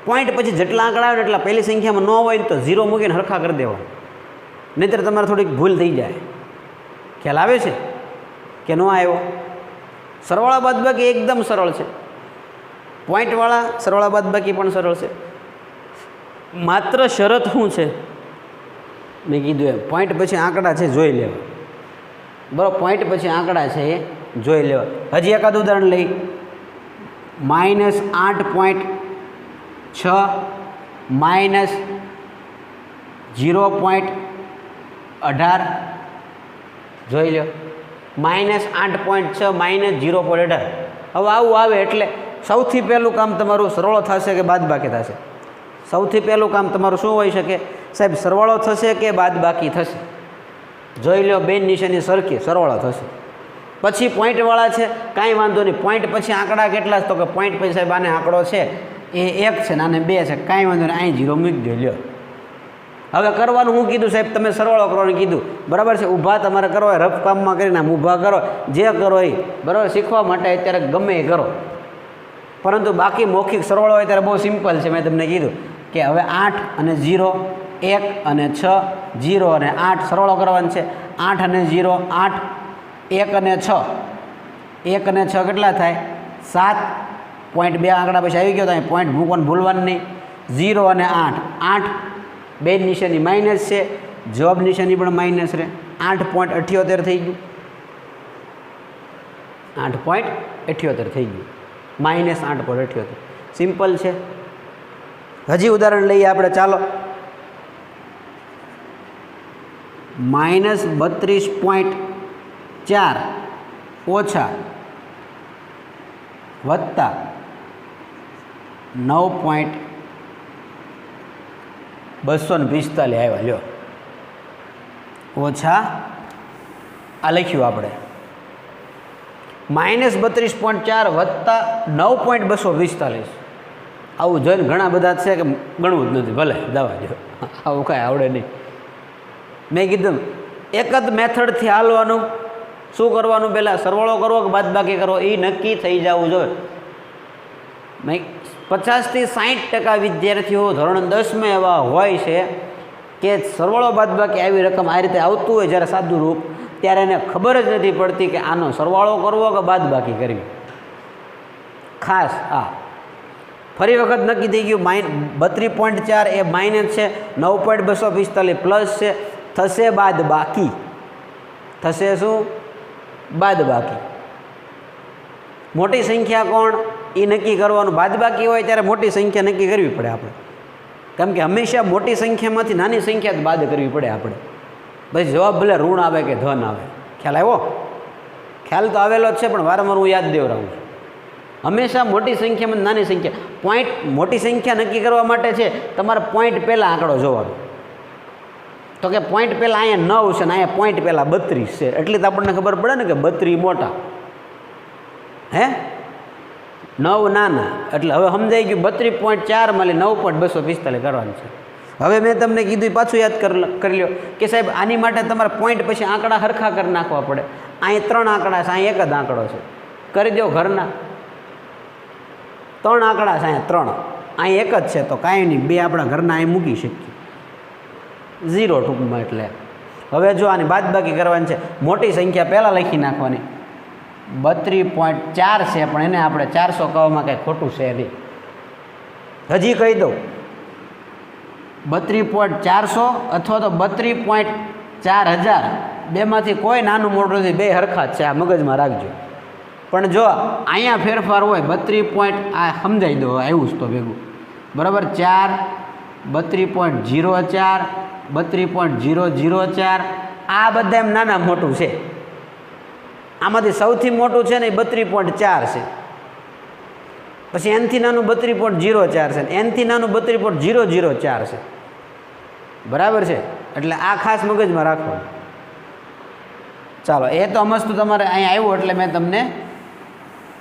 પોઈન્ટ પછી જેટલા આંકડા આવે એટલા પહેલી સંખ્યામાં ન હોય ને તો 0 મૂકીને હરખા કરી દેવાનું, નહીંતર તમારે થોડીક ભૂલ થઈ જાય. ખ્યાલ આવે છે કે ન આવ્યો? સરવાળા બાદબાકી એકદમ સરળ છે. પોઈન્ટવાળા સરવાળા બાદબાકી પણ સરળ છે. માત્ર શરત શું છે? મેં કીધું એમ પોઈન્ટ પછી આંકડા છે જોઈ લેવા, બરાબર. પોઈન્ટ પછી આંકડા છે એ જોઈ લેવા. હજી એકાદ ઉદાહરણ લઈ. -8.6 માઇનસ 0.18 જોઈ લો. -8.6 માઇનસ 0.18. હવે આવું આવે એટલે સૌથી પહેલું કામ તમારું સરવાળો થશે કે બાદબાકી થશે? સૌથી પહેલું કામ તમારું શું હોઈ શકે સાહેબ? સરવાળો થશે કે બાદબાકી થશે? જોઈ લો, બેન નિશાની સરખી, સરવાળો થશે. પછી પોઈન્ટવાળા છે કાંઈ વાંધો નહીં, પોઈન્ટ પછી આંકડા કેટલા છે? તો કે પોઈન્ટ પછી સાહેબ આને આંકડો છે એ 1 છે ને આને 2 છે, કાંઈ વાંધો નહીં, અહીં 0 મૂકી દો. લ્યો હવે કરવાનું હું કીધું સાહેબ, તમે સરવાળો કરવાનું કીધું, બરાબર છે. ઊભા તમારે કરો હોય, રફ કામમાં કરીને આમ ઊભા કરો, જે કરો એ બરાબર, શીખવા માટે અત્યારે ગમે એ કરો. પરંતુ બાકી મૌખિક સરવાળો હોય ત્યારે બહુ સિમ્પલ છે. મેં તમને કીધું કે હવે 8 અને 0, 1 અને 6, 0 અને 8 સરવાળો કરવાનો છે. 8 અને 0 8, 1 અને 6, 1 અને 6 કેટલા થાય? 7. પોઈન્ટ 2 આંકડા પછી આવી ગયો તો અહીં પોઈન્ટ મૂકવાનું ભૂલવાનું નહીં. 0 અને 8, 8 બે નિશાની માઇનસ છે, જવાબ નિશાની પણ માઇનસ રહે. 8.78 થઈ ગયું, 8.78 થઈ ગયું, માઇનસ 8.78. સિમ્પલ છે. હજી ઉદાહરણ લઈએ આપણે, ચાલો. -32.4 ઓછા વત્તા 9.245 આવ્યા. લ્યો ઓછા આ લખ્યું આપણે -32.4 વત્તા 9.245. આવું જોઈને ઘણા બધા છે કે ગણવું જ નથી, ભલે દવા જો, આવું કાંઈ આવડે નહીં. મેં કીધું એક જ મેથડથી હાલવાનું. શું કરવાનું? પહેલાં સરવાળો કરવો કે બાદબાકી કરવો એ નક્કી થઈ જવું જોઈએ. મેં 50 થી 60% વિદ્યાર્થીઓ ધોરણ 10માં એવા હોય છે કે સરવાળો બાદબાકી આવી રકમ આ રીતે આવતું હોય જ્યારે સાદું રૂપ, ત્યારે એને ખબર જ નથી પડતી કે આનો સરવાળો કરવો કે બાદબાકી કરવી. ખાસ ફરી વખત નક્કી થઈ ગયું. 32.4 એ માઇનસ છે, 9.245 પ્લસ છે, થશે બાદબાકી. થશે શું? બાદબાકી. મોટી સંખ્યા કોણ એ નક્કી કરવાનું. બાદબાકી હોય ત્યારે મોટી સંખ્યા નક્કી કરવી પડે આપણે, કેમ કે હંમેશા મોટી સંખ્યામાંથી નાની સંખ્યા જ બાદ કરવી પડે આપણે. પછી જવાબ ભલે ઋણ આવે કે ધન આવે. ખ્યાલ આવ્યો? ખ્યાલ તો આવેલો જ છે, પણ વારંવાર હું યાદ દેવડાવું છું. હંમેશા મોટી સંખ્યામાં નાની સંખ્યા. પોઈન્ટ મોટી સંખ્યા નક્કી કરવા માટે છે તમારે પોઈન્ટ પહેલાં આંકડો જોવાનો. તો કે પોઈન્ટ પહેલાં અહીંયા 9 છે ને અહીંયા પોઈન્ટ પહેલાં 32 છે, એટલી તો આપણને ખબર પડે ને કે 32 મોટા, હે 9 નાના. એટલે હવે સમજાઈ ગયું 32.4 માં 9.245 કરવાનું છે. હવે મેં તમને કીધું પાછું યાદ કરી લો કે સાહેબ આની માટે તમારે પોઈન્ટ પછી આંકડા સરખા કરી નાખવા પડે. અહીં 3 આંકડા છે, અહીં એક જ આંકડો છે, કરી દો ઘરના. 3 આંકડા છે, અહીંયા 3, અહીં એક જ છે, તો કાંઈ નહીં, 2 આપણા ઘરના અહીં મૂકી શકીએ. 0 ટૂંકમાં. એટલે હવે જો આની બાદબાકી કરવાની છે, મોટી સંખ્યા પહેલાં લખી નાખવાની. 32.4 છે, પણ એને આપણે 400 કહેવામાં કંઈ ખોટું છે નહીં. હજી કહી દઉં, 32.400 અથવા તો 32.4000, બેમાંથી કોઈ નાનું મોટું નથી, બે હરખા જ છે. આ મગજમાં રાખજો. પણ જો અહીંયા ફેરફાર હોય 32. આ સમજાઈ દો, આવ્યું જ તો ભેગું, બરાબર. 4, 32.04, 32.004, આ બધા એમ નાના મોટું છે. આમાંથી સૌથી મોટું છે ને એ 32.4 છે. પછી એનથી નાનું 32.04 છે, એનથી નાનું 32.004 છે, બરાબર છે. એટલે આ ખાસ મગજમાં રાખવાનું. ચાલો, એ તો મસ્ત તમારે અહીંયા આવ્યું એટલે મેં તમને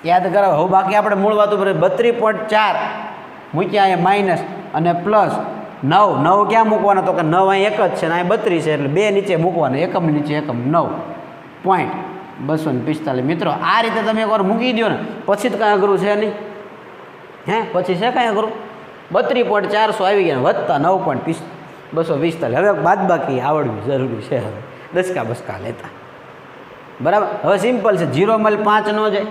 યાદ કરાવો. હવે બાકી આપણે મૂળ વાત ઉપર 32.4 મૂક્યા, અહીંયા માઇનસ અને પ્લસ 9. 9 ક્યાં મૂકવાનો? તો કે 9 અહીં એક જ છે ને અહીં 32 છે, એટલે 2 નીચે મૂકવાનો, એકમ નીચે એકમ. 9.245. મિત્રો આ રીતે તમે એકવાર મૂકી દો ને, પછી જ કાંઈ અઘરું છે નહીં, હે? પછી છે કાંઈ અઘરું? 32.400 આવી ગયા, વત્તા 9.245. હવે બાદબાકી આવડવી જરૂરી છે. હવે દસકા બસકા લેતા, બરાબર. હવે સિમ્પલ છે. 0 મલ 5 ન જાય,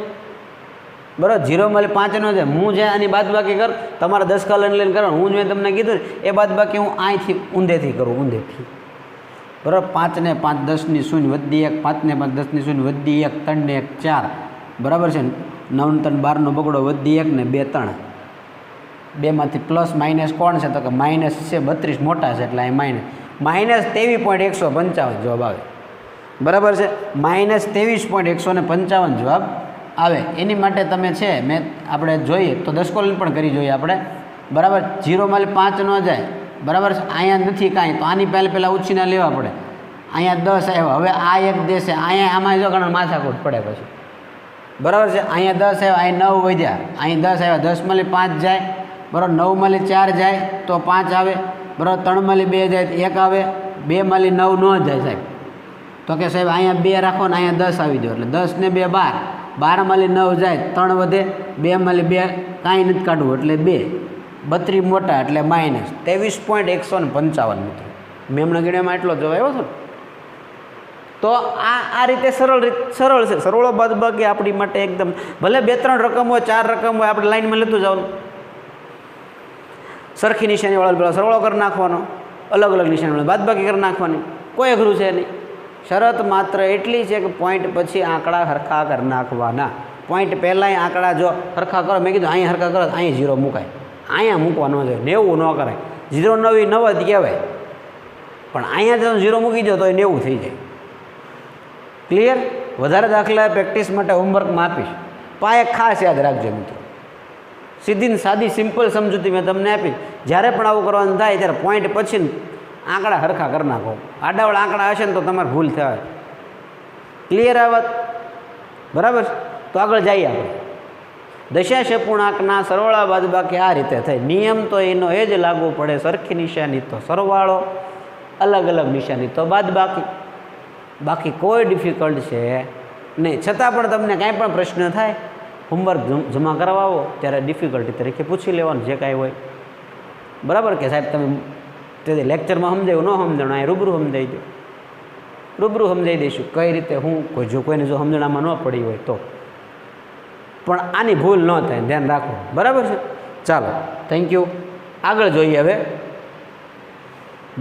બરાબર. 0 મલ 5 ન જાય. હું જે આની બાદબાકી કરું, તમારે 10 લઈને લઈને કરવાનું. હું મેં તમને કીધું ને એ બાદબાકી હું અહીંથી ઊંધેથી કરું, ઊંધેથી, બરાબર. 5 ને 5 10 ની 0 વધી 1, 5 ને 5 10 ની 0 વધી 1, 3 ને 1 4, બરાબર છે. 9 ને 3 12 નો બગડો વધી 1 ને 2 3. બેમાંથી પ્લસ માઇનસ કોણ છે? તો કે માઇનસ છે, 32 મોટા છે એટલે અહીં માઇનસ -23.155 જવાબ આવે, બરાબર છે. -23.155 જવાબ આવે. એની માટે તમે છે મેં આપણે જોઈએ તો 10 કોલન પણ કરી જોઈએ આપણે, બરાબર. 0 માં 5 ન જાય, બરાબર છે. અહીંયા નથી કાંઈ, તો આની પહેલાં ઉછીના લેવા પડે. અહીંયા 10 આવ્યા, હવે આ એક દેશે, અહીંયા આમાં જો ઘણા માથાકૂટ પડે પછી, બરાબર છે. અહીંયા 10 આવ્યા, અહીં 9 વધ્યા, અહીં 10 આવ્યા, 10 માંથી 5 જાય, બરાબર, 9 માંથી 4 જાય તો 5 આવે, બરાબર, 3 માંથી 2 જાય તો 1 આવે, 2 માંથી 9 ન જાય સાહેબ, તો કે સાહેબ અહીંયા 2 રાખો ને અહીંયા 10 આવી દો, એટલે 10 ને 2 12, 12 માંથી 9 જાય 3 વધે, 2 માંથી 2 કાંઈ નથી કાઢવું એટલે 2, 32 મોટા એટલે -23.155 મિત્રો. મેમના ગણ્યામાં એટલો જવાબ આવ્યો છે. તો આ રીતે સરળ છે. સરળો બાદબાકી આપણી માટે એકદમ, ભલે 2-3 રકમ હોય, 4 રકમ હોય, આપણે લાઈનમાં લેતું જવાનું, સરખી નિશાનીવાળા પેલા સરવાળો કરી નાખવાનો, અલગ અલગ નિશાનીવાળા બાદબાકી કરી નાખવાની, કોઈ અઘરું છે નહીં. શરત માત્ર એટલી છે કે પોઈન્ટ પછી આંકડા હરખા કરી નાખવાના. પોઈન્ટ પહેલાંય આંકડા જો હરખા કરો, મેં કીધું અહીંયા હરખા કરો, અહીંયા 0 મુકાય, અહીંયા મૂકવા ન જાય, 90 ન કરાય, 0 9 9 જ કહેવાય, પણ અહીંયા જો 0 મૂકી દો તો એ 90 થઈ જાય. ક્લિયર? વધારે દાખલા પ્રેક્ટિસ માટે હોમવર્કમાં આપીશ, પાયે ખાસ યાદ રાખજો મિત્રો. સીધી ને સાદી સિમ્પલ સમજૂતી મેં તમને આપી. જ્યારે પણ આવું કરવાનું થાય ત્યારે પોઈન્ટ પછી આંકડા હરખા કરી નાખો. આડાવડા આંકડા હશે ને તો તમારે ભૂલ થાય. ક્લિયર આ વાત? બરાબર. તો આગળ જઈએ આપણે. દશાંશ અપૂર્ણાંકના સરવાળા બાદબાકી આ રીતે થાય. નિયમ તો એનો એ જ લાગુ પડે, સરખી નિશાની તો સરવાળો, અલગ અલગ નિશાની તો બાદબાકી. બાકી કોઈ ડિફિકલ્ટ છે નહીં. છતાં પણ તમને કાંઈ પણ પ્રશ્ન થાય, હોમવર્ક જમા કરાવો ત્યારે ડિફિકલ્ટી તરીકે પૂછી લેવાનું જે કાંઈ હોય. બરાબર કે સાહેબ તમે તે લેક્ચરમાં સમજાયું, ન સમજાણું, અહીં રૂબરૂ સમજાવી દો, રૂબરૂ સમજાવી દઈશું કઈ રીતે હું, કોઈ જો કોઈને જો સમજણામાં ન પડી હોય તો. પણ આની ભૂલ ન થાય, ધ્યાન રાખો. બરાબર છે? ચાલો, થેન્ક યુ. આગળ જોઈએ હવે.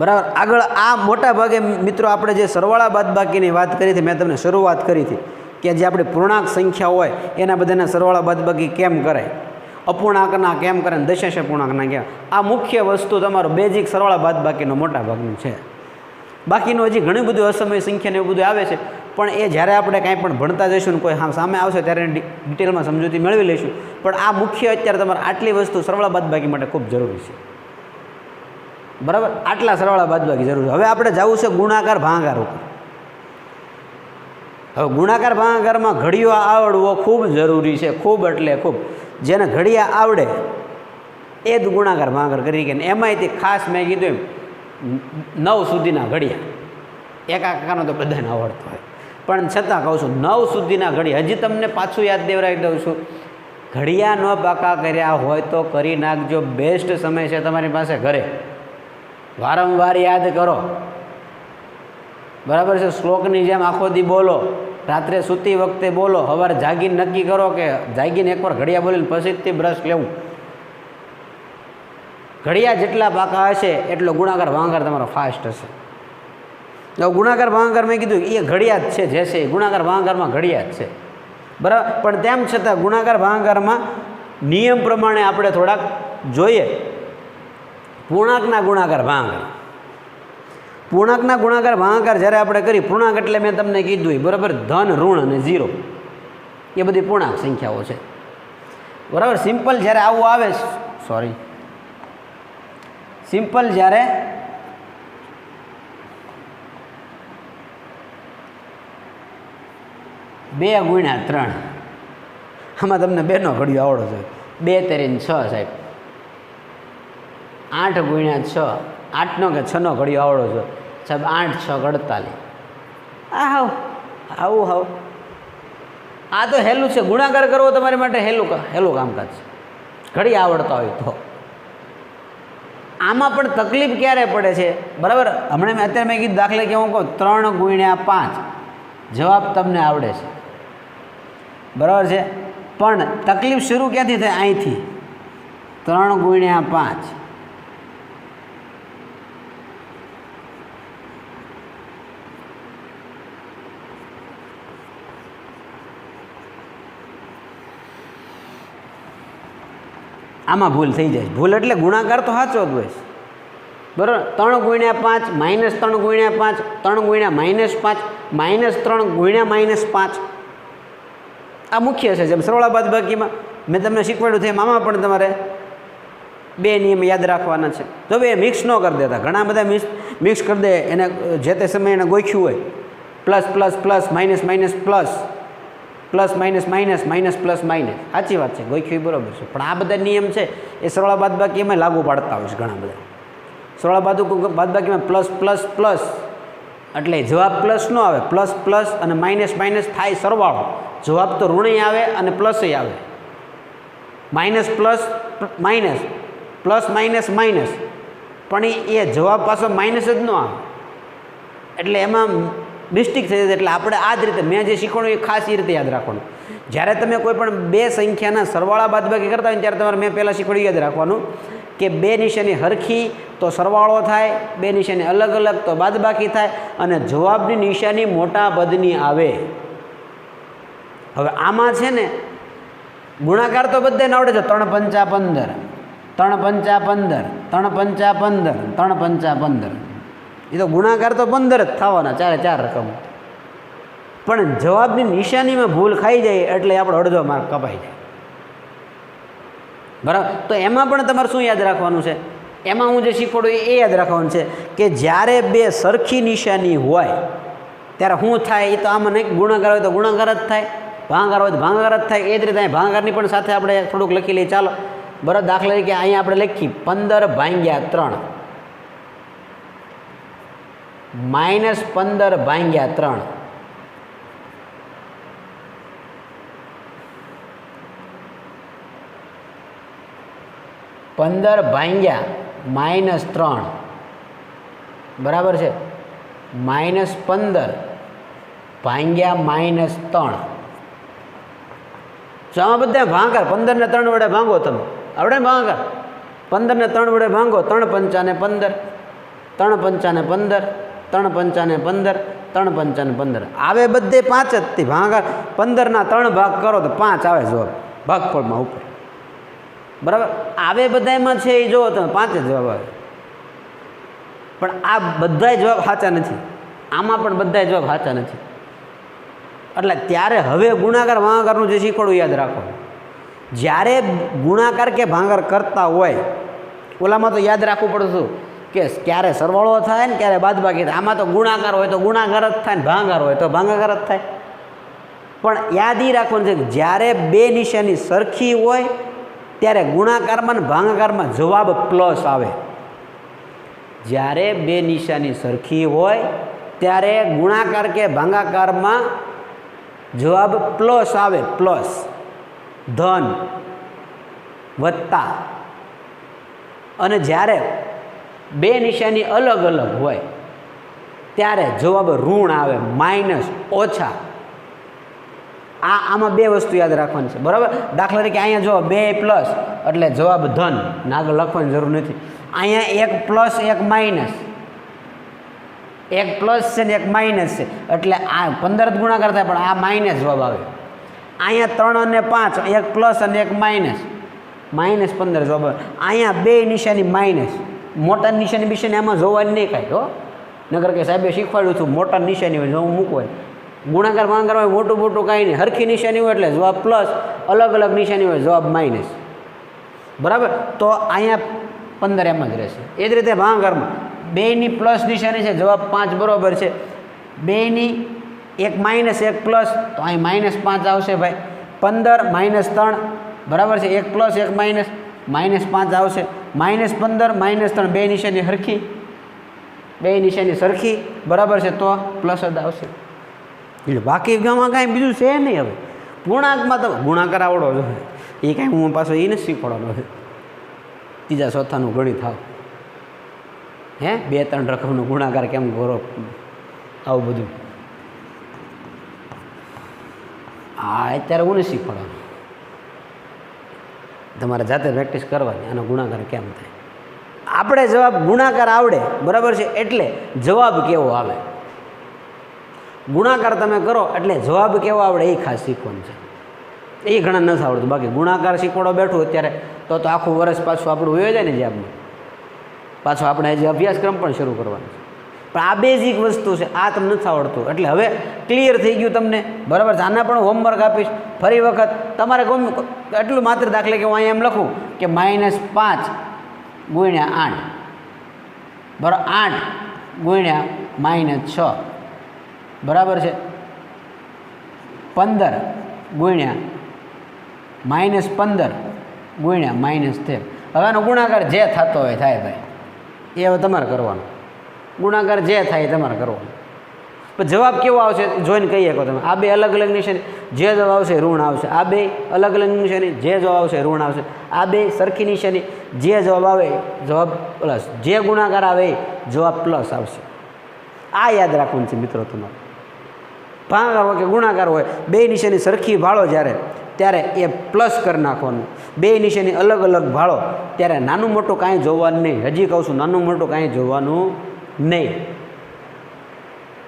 બરાબર, આગળ આ મોટા ભાગે મિત્રો આપણે જે સરવાળા બાદબાકીની વાત કરી હતી, મેં તમને શરૂઆત કરી હતી કે જે આપણી પૂર્ણાંક સંખ્યા હોય એના બધાના સરવાળા બાદબાકી કેમ કરાય, અપૂર્ણાંકના કેમ કરે, દશાંશ અપૂર્ણાંકના કેમ. આ મુખ્ય વસ્તુ તમારો બેઝિક સરવાળા બાદબાકીનો મોટા ભાગનું છે. બાકીનું હજી ઘણી બધું અસમય સંખ્યાને એવું બધું આવે છે, પણ એ જ્યારે આપણે કાંઈ પણ ભણતા જઈશું ને કોઈ સામે આવશે ત્યારે ડિટેલમાં સમજૂતી મેળવી લઈશું. પણ આ મુખ્ય અત્યારે તમારે આટલી વસ્તુ સરવાળા બાદબાકી માટે ખૂબ જરૂરી છે. બરાબર, આટલા સરવાળા બાદબાકી જરૂરી છે. હવે આપણે જવું છે ગુણાકાર ભાગાકાર ઉપર. હવે ગુણાકાર ભાગાકારમાં ઘડીઓ આવડવો ખૂબ જરૂરી છે, ખૂબ એટલે ખૂબ. જેને ઘડિયા આવડે એ જ ગુણાકાર ભાગાકાર કરી કે એમાંયથી ખાસ મેં કીધું એમ 9 સુધીના ઘડિયા. એકા કાકાનો તો બધાને આવડતો હોય, પણ છતાં કહું છું 9 સુધીના ઘડિયા. હજી તમને પાછું યાદ દેવરાવી દઉં છું, ઘડિયા ન પાકા કર્યા હોય તો કરી નાખજો. બેસ્ટ સમય છે તમારી પાસે ઘરે, વારંવાર યાદ કરો. બરાબર છે? શ્લોકની જેમ આખો દી બોલો, રાત્રે સૂતી વખતે બોલો, સવારે જાગીને નક્કી કરો કે જાગીને એકવાર ઘડિયા બોલીને પછીથી બ્રશ લેવું. ઘડિયા જેટલા પાકા હશે એટલો ગુણાકાર ભાગાકાર તમારો ફાસ્ટ હશે. હવે ગુણાકાર ભાગાકાર મેં કીધું એ ઘડિયા જ છે, જે છે એ ગુણાકાર ભાગાકારમાં ઘડિયા જ છે. બરાબર, પણ તેમ છતાં ગુણાકાર ભાગાકારમાં નિયમ પ્રમાણે આપણે થોડાક જોઈએ. પૂર્ણાંકના ગુણાકાર ભાગાકાર, પૂર્ણાંકના ગુણાકાર ભાગાકાર જ્યારે આપણે કરી, પૂર્ણાંક એટલે મેં તમને કીધું બરાબર, ધન, ઋણ અને 0 એ બધી પૂર્ણાંક સંખ્યાઓ છે. બરાબર, સિમ્પલ જ્યારે આવું આવે, સોરી, સિમ્પલ જ્યારે બે ગુણ્યા 3, આમાં તમને બેનો ઘડિયો આવડો છે. 2 તેરી 6 સાહેબ, 8 ગુણ્યા 6, 8નો કે 6નો ઘડિયો આવડો છે સાહેબ, 8 6 48. આવું હાવ આ તો હેલું છે. ગુણાકાર કરવો તમારી માટે હેલું કામકાજ છે, ઘડી આવડતા હોય તો. આમાં પણ તકલીફ ક્યારે પડે છે? બરાબર, હમણાં અત્યારે મેં કીધું દાખલે કે હું કહું 3 ગુણ્યા 5, જવાબ તમને આવડે છે. બરાબર છે, પણ તકલીફ શરૂ ક્યાંથી થાય? અહીંથી 3 ગુણ્યા 5. આમાં ભૂલ થઈ જાય. ભૂલ એટલે ગુણાકાર તો સાચો જ હોય. બરાબર, 3 ગુણ્યા 5 માઇનસ 3 ગુણ્યા 5, 3 ગુણ્યા -5 -3 ગુણ્યા -5. આ મુખ્ય છે. જેમ સરવાળા બાદબાકીમાં મેં તમને શીખવાડ્યું છે, આમાં પણ તમારે બે નિયમ યાદ રાખવાના છે. તો બે મિક્સ ન કરી દેતા. ઘણા બધા મિક્સ કરી દે, એને જે તે સમયે એને ગોખ્યું હોય plus plus plus minus minus plus plus minus minus minus plus minus. સાચી વાત છે, ગોખ્યું બરાબર છે, પણ આ બધા નિયમ છે એ સરવાળા બાદબાકી એમાં લાગુ પાડતા હોય છે ઘણા બધા. સરવાળા બાદબાકીમાં પ્લસ પ્લસ પ્લસ એટલે જવાબ પ્લસ ન આવે, પ્લસ પ્લસ અને માઇનસ માઇનસ થાય સરવાળો, જવાબ તો ઋણય આવે અને પ્લસય આવે. Minus plus minus plus minus minus, પણ એ જવાબ પાછો માઇનસ જ ન આવે, એટલે એમાં મિસ્ટેક થઈ જાય. એટલે આપણે આ જ રીતે મેં જે શીખવાડ્યું એ ખાસ એ રીતે યાદ રાખવાનું. જ્યારે તમે કોઈ પણ બે સંખ્યાના સરવાળા બાદબાકી કરતા હોય ત્યારે તમારે મેં પહેલાં શીખવાડ્યું યાદ રાખવાનું કે બે નિશાની હરખી તો સરવાળો થાય, બે નિશાની અલગ અલગ તો બાદબાકી થાય, અને જવાબની નિશાની મોટા પદની આવે. હવે આમાં છે ને ગુણાકાર તો બધાને આવડે છે. 3 પંચા 15, 3 પંચા 15, 3 પંચા 15, 3 પંચા 15, એ તો ગુણાકાર તો 15 જ થવાના, 4 4 રકમ. પણ જવાબની નિશાનીમાં ભૂલ ખાઈ જાય એટલે આપણો અડધો માર્ક કપાઈ જાય. બરાબર? તો એમાં પણ તમારે શું યાદ રાખવાનું છે? એમાં હું જે શીખવાડું એ યાદ રાખવાનું છે કે જ્યારે બે સરખી નિશાની હોય ત્યારે શું થાય એ તો આમાં નહીં. ગુણાકાર હોય તો ગુણાકાર જ થાય, ભાગાકાર હોય તો ભાગાકાર જ થાય. એ જ રીતે અહીં ભાગાકારની પણ સાથે આપણે થોડુંક લખી લઈએ. ચાલો બરાબર, દાખલા તરીકે અહીંયા આપણે લખી 15 ભાગ્યા 3 માઇનસ 15 ભાગ્યા 3. પંદર ભાગ્યા -3 બરાબર છે, -15 ભાગ્યા -3. જો આમાં બધા ભાગાકાર 15 ને 3 વડે ભાંગો, તમે આવડે ને ભાગાકાર? 15 ને 3 વડે ભાંગો, 3 પંચાને 15, 3 પંચાને 15, 3 પંચાને 15, 3 પંચાને 15 આવે. બધે 5 જ થી ભાગાકાર 15 ના 3 ભાગ કરો તો 5 આવે જવાબ ભાગફળમાં ઉપર. બરાબર? આવે બધામાં છે એ જુઓ તમે 5 જ જવાબ આવે. પણ આ બધા જવાબ સાચા નથી, આમાં પણ બધા જવાબ સાચા નથી. એટલે ત્યારે હવે ગુણાકાર ભાગાકારનું જે શીખવાડું યાદ રાખો. જ્યારે ગુણાકાર કે ભાગાકાર કરતા હોય ઓલામાં તો યાદ રાખવું પડતું કે ક્યારે સરવાળો થાય ને ક્યારે બાદબાકી થાય. આમાં તો ગુણાકાર હોય તો ગુણાકાર જ થાય ને ભાગાકાર હોય તો ભાગાકાર જ થાય. પણ યાદ એ રાખવાનું છે કે જ્યારે બે નિશાની સરખી હોય ત્યારે ગુણાકારમાં ને ભાગાકારમાં જવાબ પ્લસ આવે. જ્યારે બે નિશાની સરખી હોય ત્યારે ગુણાકાર કે ભાગાકારમાં જવાબ પ્લસ આવે, પ્લસ ધન વત્તા. અને જ્યારે બે નિશાની અલગ અલગ હોય ત્યારે જવાબ ઋણ આવે, માઇનસ, ઓછા. આમાં બે વસ્તુ યાદ રાખવાની છે. બરાબર? દાખલા તરીકે અહીંયા જો 2 પ્લસ એટલે જવાબ ધન, આગળ લખવાની જરૂર નથી. અહીંયા 1 પ્લસ 1 માઇનસ, 1 પ્લસ છે ને 1 માઇનસ છે એટલે આ 15 જ ગુણાકાર થાય, પણ આ માઇનસ જવાબ આવે. અહીંયા 3 અને 5, 1 પ્લસ અને 1 માઇનસ, -15 જવાબ આવે. અહીંયા બે નિશાની માઇનસ, મોટા નિશાની બિશાની આમાં જોવાની નહીં કાંઈ હો. નગર કે સાહેબે શીખવાડ્યું હતું મોટા નિશાની હોય જોવું મૂકવાય. ગુણાકાર ભાગાકાર હોય મોટું મોટું કાંઈ નહીં, હરખી નિશાની હોય એટલે જવાબ પ્લસ, અલગ અલગ નિશાની હોય જવાબ માઇનસ. બરાબર? તો અહીંયા 15 એમ જ રહેશે. એ જ રીતે ભાગાકારમાં બેની પ્લસ નિશાની છે, જવાબ 5 બરાબર છે. બેની 1 માઇનસ 1 પ્લસ તો અહીં -5 આવશે ભાઈ. 15 -3 બરાબર છે, 1 પ્લસ 1 માઇનસ -5 આવશે. -15 -3 બે નિશાની સરખી, બે નિશાની સરખી બરાબર છે તો પ્લસ જ આવશે. એટલે બાકી ગામમાં કાંઈ બીજું છે નહીં. હવે પૂર્ણાંકમાં તો ગુણાકાર આવડો જોઈએ, એ કાંઈ હું પાછો એ નથી શીખવાડવાનો છે. ત્રીજા ચોથાનું ગણિત થાવ, 2-3 રકમનો ગુણાકાર કેમ કરો, આવું બધું અત્યારે હું નથી શીખવાડવાનું. તમારે જાતે પ્રેક્ટિસ કરવાની, આનો ગુણાકાર કેમ થાય. આપણે જવાબ ગુણાકાર આવડે બરાબર છે એટલે જવાબ કેવો આવે. ગુણાકાર તમે કરો એટલે જવાબ કેવો આવડે એ ખાસ શીખવાનું છે. એ ઘણા નથી આવડતું. બાકી ગુણાકાર શીખવાડો બેઠું અત્યારે તો આખું વર્ષ પાછું આપણું વયો જાય ને, જે આપણે પાછો આપણે હજી અભ્યાસક્રમ પણ શરૂ કરવાનો છે. પણ આ બેઝિક વસ્તુ છે, આ તમને નથી આવડતું. એટલે હવે ક્લિયર થઈ ગયું તમને, બરાબર છે. આના પણ હોમવર્ક આપીશ ફરી વખત. તમારે એટલું માત્ર દાખલે કે હું અહીંયા એમ લખું કે -5 ગુણ્યા 8 બરાબર 8 ગુણ્યા -6 બરાબર છે 15 ગુણ્યા -15 ગુણ્યા -13. હવે આનો ગુણાકાર જે થતો હોય થાય ભાઈ, એ હવે તમારે કરવાનો. ગુણાકાર જે થાય એ તમારે કરવાનો. પણ જવાબ કેવો આવશે જોઈને કહી શકો તમે. આ બે અલગ અલગ નિશાની, જે જવાબ આવશે ઋણ આવશે. આ બે અલગ અલગ નિશાની, જે જવાબ આવશે ઋણ આવશે. આ બે સરખી નિશાની, જે જવાબ આવે જવાબ પ્લસ, જે ગુણાકાર આવે જવાબ પ્લસ આવશે. આ યાદ રાખવાનું છે મિત્રો તમારે. ભાગાકાર હોય કે ગુણાકાર હોય, બે નિશાની સરખી ભાળો જ્યારે, ત્યારે એ પ્લસ કરી નાખવાનું. બે નિશાની અલગ અલગ ભાળો ત્યારે નાનું મોટું કાંઈ જોવાનું નહીં. હજી કહું છું, નાનું મોટું કાંઈ જોવાનું નહીં.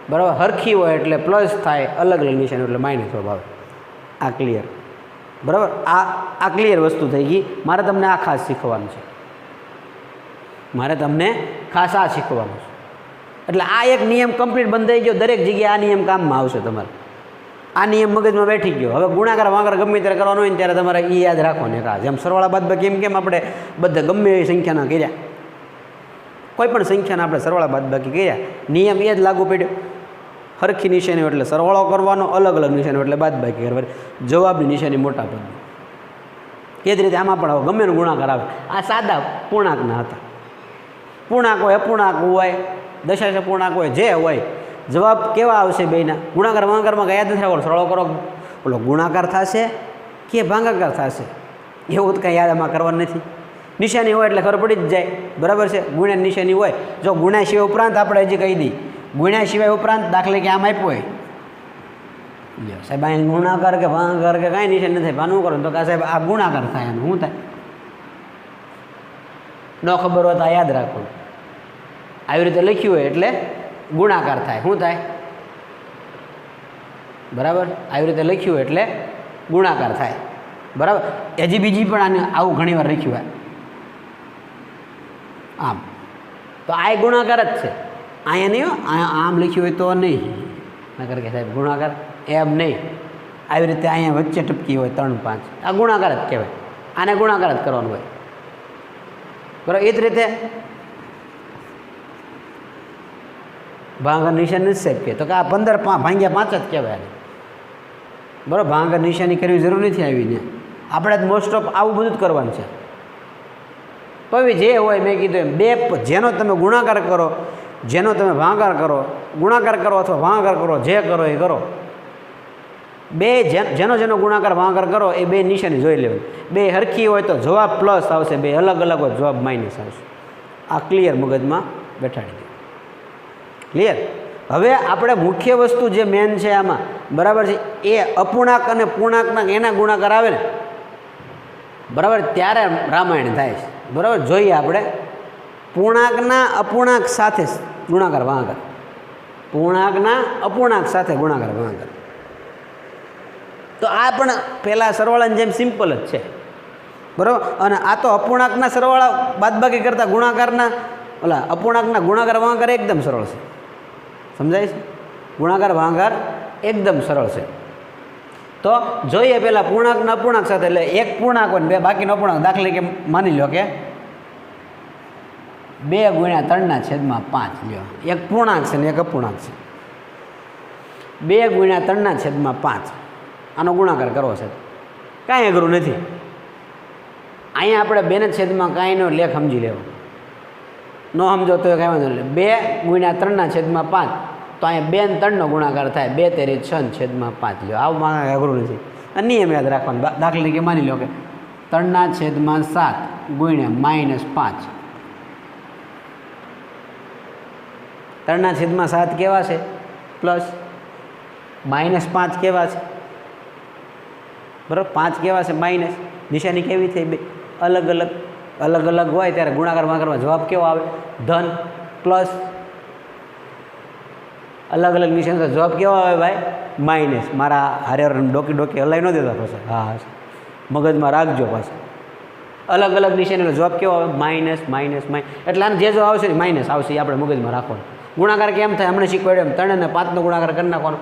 બરાબર, હરખી હોય એટલે પ્લસ થાય, અલગ અલગ નિશાની એટલે માઇનસ જવાબ આવે. આ ક્લિયર? બરાબર, આ ક્લિયર વસ્તુ થઈ ગઈ. મારે તમને આ ખાસ શીખવાનું છે. મારે તમને ખાસ આ શીખવાનું છે. એટલે આ એક નિયમ કમ્પ્લીટ બંધ થઈ ગયો. દરેક જગ્યાએ આ નિયમ કામમાં આવશે તમારે. આ નિયમ મગજમાં બેઠી ગયો. હવે ગુણાકાર વાંકાર ગમે ત્યારે કરવાનો હોય ને ત્યારે તમારે એ યાદ રાખવાનું. એક જેમ સરવાળા બાદબાકી કેમ આપણે બધા ગમે એવી સંખ્યાના કર્યા, કોઈ પણ સંખ્યાના આપણે સરવાળા બાદબાકી કર્યા, નિયમ એ જ લાગુ પડ્યો. હરખી નિશાની એટલે સરવાળો કરવાનો, અલગ અલગ નિશાની એટલે બાદબાકી કરવાની. જવાબની નિશાની મોટા પદની. એ જ રીતે આમાં પણ હવે ગમે એનો ગુણાકાર આવે. આ સાદા પૂર્ણાંકના હતા. પૂર્ણાંક હોય, અપૂર્ણાંક હોય, દશાંશ પૂર્ણાંક હોય, જે હોય, જવાબ કેવા આવશે બેના? ગુણાકાર ભાગાકારમાં યાદ નથી રાખવાનું. સરવાળો કરો ઓલો ગુણાકાર થશે કે ભાગાકાર થશે, એવું તો કાંઈ યાદ આમાં કરવાનું નથી. નિશાની હોય એટલે ખબર પડી જ જાય. બરાબર છે, ગુણ્યા નિશાની હોય. જો ગુણ્યા સિવાય ઉપરાંત આપણે હજી કહી દઈએ, ગુણ્યા સિવાય ઉપરાંત દાખલે કે આમ આપ્યો હોય, સાહેબ અહીં ગુણાકાર કે ભાગાકાર કે કાંઈ નિશાની નથી, ભાનું કરો તો કે સાહેબ આ ગુણાકાર થાય, એનું શું થાય? ન ખબર હોય તો આ યાદ રાખવાનું. આવી રીતે લખ્યું હોય એટલે ગુણાકાર થાય. શું થાય? બરાબર, આવી રીતે લખ્યું હોય એટલે ગુણાકાર થાય. બરાબર, હજી બીજી પણ આને આવું ઘણી વાર લખ્યું હોય આમ, તો આ ગુણાકાર જ છે. અહીંયા નહીં, આમ લખ્યું હોય તો નહીં, નકર કે સાહેબ ગુણાકાર એમ નહીં. આવી રીતે અહીંયા વચ્ચે ટપકી હોય 3 5, આ ગુણાકાર જ કહેવાય. આને ગુણાકાર જ કરવાનું હોય. બરાબર, એ જ રીતે ભાંગર નિશાની નથી સાહેબ કે, તો કે આ 15 ભાંગ્યા 5 જ કહેવાય. બરાબર, ભાંગર નિશાની કરવી જરૂર નથી આવીને. આપણે જ મોસ્ટ ઓફ આવું બધું જ કરવાનું છે. તો જે હોય મેં કીધું એમ, બે જેનો તમે ગુણાકાર કરો, જેનો તમે ભાગાકાર કરો, ગુણાકાર કરો અથવા ભાગાકાર કરો, જે કરો એ કરો. બે જેનો ગુણાકાર ભાગાકાર કરો એ બે નિશાની જોઈ લેવાની. બે હરખી હોય તો જવાબ પ્લસ આવશે, બે અલગ અલગ હોય જવાબ માઇનસ આવશે. આ ક્લિયર મગજમાં બેઠાડી દે. ક્લિયર? હવે આપણે મુખ્ય વસ્તુ જે મેન છે આમાં, બરાબર છે, એ અપૂર્ણાંક અને પૂર્ણાંકના એના ગુણાકાર આવે ને, બરાબર, ત્યારે રામાયણ થાય છે. બરાબર, જોઈએ આપણે પૂર્ણાંકના અપૂર્ણાંક સાથે ગુણાકાર ભાગાકાર, પૂર્ણાંકના અપૂર્ણાંક સાથે ગુણાકાર ભાગાકાર. તો આ પણ પહેલાં સરવાળાની જેમ સિમ્પલ જ છે. બરાબર, અને આ તો અપૂર્ણાંકના સરવાળા બાદબાકી કરતાં ગુણાકારના ઓલા અપૂર્ણાંકના ગુણાકાર ભાગાકાર એકદમ સરળ છે. સમજાય છે? ગુણાકાર ભાગાકાર એકદમ સરળ છે. તો જોઈએ પહેલાં પૂર્ણાંકના અપૂર્ણાંક સાથે, એટલે એક પૂર્ણાંક હોય ને બે બાકીનો અપૂર્ણાંક. દાખલે કે માની લો કે 2 ગુણ્યા 3/5 લ્યો, એક પૂર્ણાંક છે ને એક અપૂર્ણાંક છે. 2 ગુણ્યા 3/5 આનો ગુણાકાર કરવો છે, કાંઈ અઘરું નથી. અહીંયા આપણે 2/5 કાંઈનો લેખ સમજી લેવો, ન સમજો તો કાંઈ વાંધો નહીં. 2 ગુણ્યા 3/5 તો અહીંયા 2 અને 3નો ગુણાકાર થાય, 2 તેરી 6/5 લ્યો. આવું મારે અઘરું નથી. અને નિયમ યાદ રાખવાનો. દાખલા તરીકે માની લો કે 3/7 ગુણ્યા -5. 3/7 કેવા છે? પ્લસ. -5 કેવા છે? બરાબર, 5 કેવા છે? માઇનસ. નિશાની કેવી થઈ? બે અલગ અલગ હોય ત્યારે ગુણાકાર ભાગાકારમાં જવાબ કેવો આવે? ધન. પ્લસ. અલગ અલગ નિશાની તો જવાબ કેવો આવે ભાઈ? માઇનસ. મારા હારે ડોકી હલાવી ન દેતા પાછા. હા, મગજમાં રાખજો પાછા. અલગ અલગ નિશાની જવાબ કેવો આવે? માઇનસ. એટલે આને જે જવાબ આવશે ને માઇનસ આવશે, એ આપણે મગજમાં રાખવાનું. ગુણાકાર કેમ થાય હમણાં શીખવાડ્યું એમ. 3 અને 5નો ગુણાકાર કરી નાખવાનો.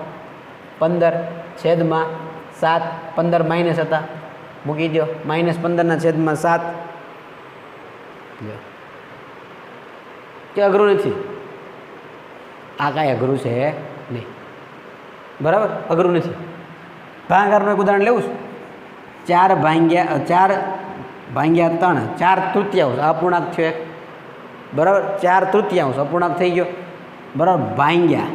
15/7. 15 માઇનસ હતા, મૂકી દો. -15/7. કે અઘરું નથી? આ કાંઈ અઘરું છે નહીં, બરાબર, અઘરું નથી. ભાગાકારનું એક ઉદાહરણ લેવું છે. 4 ભાગ્યા 3, 4/3 અપૂર્ણાંક થયો એક, બરાબર, 4/3 અપૂર્ણાંક થઈ ગયો, બરાબર, ભાગ્યા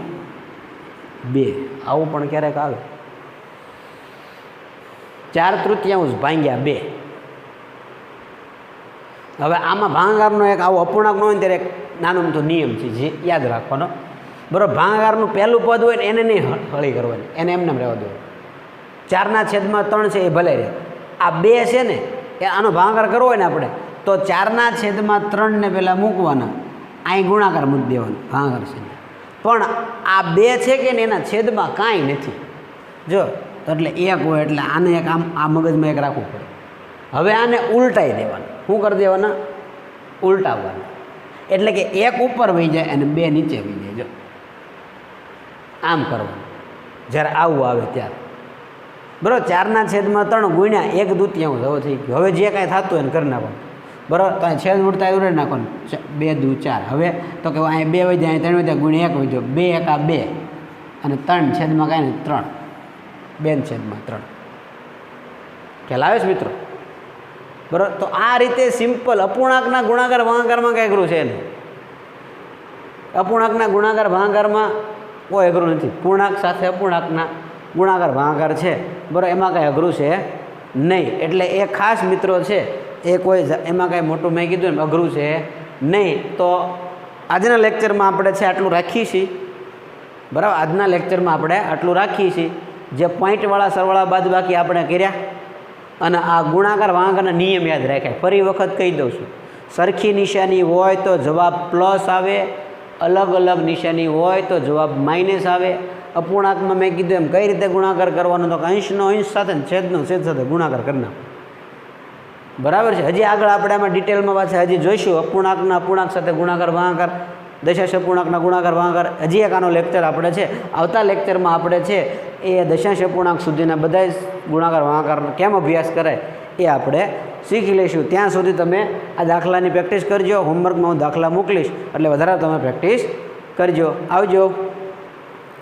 2. આવું પણ ક્યારેક આવે, 4/3 ભાગ્યા 2. હવે આમાં ભાગાકારનો એક આવો અપૂર્ણાંક ન હોય ને ત્યારે એક નાનો મોટો નિયમ છે જે યાદ રાખવાનો, બરાબર. ભાગાકારનું પહેલું પદ હોય ને એને નહીં હળી કરવાની, એને એમને રહેવા દો. 4/3 છે એ ભલે રહે. આ 2 છે ને એ આનો ભાગાકાર કરવો હોય ને આપણે તો 4/3 ને પહેલાં મૂકવાના, અહીં ગુણાકાર મૂકી દેવાનો, ભાગાકાર છે. પણ આ 2 છે કે ને એના છેદમાં કાંઈ નથી, જો એટલે 1 હોય એટલે આને એક આ મગજમાં એક રાખવું પડે. હવે આને ઉલટાઈ દેવાનું. શું કરી દેવાના? ઉલટાવવાના. એટલે કે 1 ઉપર વહી જાય અને 2 નીચે વહી જાય. જો આમ કરવાનું જ્યારે આવું આવે ત્યારે, બરાબર. 4/3 ગુણ્યા 1/2 હવે થઈ ગયું. હવે જે કાંઈ થતું હોય ને કરી નાખવાનું, બરાબર. તો અહીં છેદ ઉડતા ઉડે નાખવાનું, 2 × 4. હવે તો કે અહીં 2 વધી જાય, 3 વધ્યા, ગુણ્યા 1 વધ્યો, 2 × 2 અને 3 છેદમાં કાંઈ નહીં 3, 2/3. ખ્યાલ આવે છે મિત્રો? બરાબર. તો આ રીતે સિમ્પલ અપૂર્ણાંકના ગુણાકાર ભાગાકારમાં કંઈ અઘરું છે નહીં. અપૂર્ણાંકના ગુણાકાર ભાગાકારમાં કોઈ અઘરું નથી. પૂર્ણાંક સાથે અપૂર્ણાંકના ગુણાકાર ભાગાકાર છે, બરાબર, એમાં કાંઈ અઘરું છે નહીં. એટલે એ ખાસ મિત્રો છે એ કોઈ એમાં કાંઈ મોટું મેં કીધું ને અઘરું છે નહીં. તો આજના લેક્ચરમાં આપણે છે આટલું રાખીએ છીએ, બરાબર. આજના લેક્ચરમાં આપણે આટલું રાખીએ છીએ. જે પોઈન્ટવાળા સરવાળા બાદ બાકી આપણે કર્યા અને આ ગુણાકાર ભાગાકારના નિયમ યાદ રાખ્યા. ફરી વખત કહી દઉં છું, સરખી નિશાની હોય તો જવાબ પ્લસ આવે, અલગ અલગ નિશાની હોય તો જવાબ માઇનસ આવે. અપૂર્ણાંકમાં મેં કીધું એમ કઈ રીતે ગુણાકાર કરવાનો, તો અંશનો અંશ સાથે છેદનો છેદ સાથે ગુણાકાર કરી નાખો, બરાબર છે. હજી આગળ આપણે આમાં ડિટેલમાં પાછા હજી જોઈશું અપૂર્ણાંકના અપૂર્ણાંક સાથે ગુણાકાર ભાગાકાર, દશાંશ અપૂર્ણાંકના ગુણાકાર ભાગાકાર. હજી એક આનો લેક્ચર આપણે છે. આવતા લેક્ચરમાં આપણે છે એ દશાંશ અપૂર્ણાંક સુધીના બધા ગુણાકાર ભાગાકાર કેમ અભ્યાસ કરાય એ આપણે શીખી લઈશું. ત્યાં સુધી તમે આ દાખલાની પ્રેક્ટિસ કરજો. હોમવર્કમાં હું દાખલા મોકલીશ એટલે વધારે તમે પ્રેક્ટિસ કરજો. આવજો.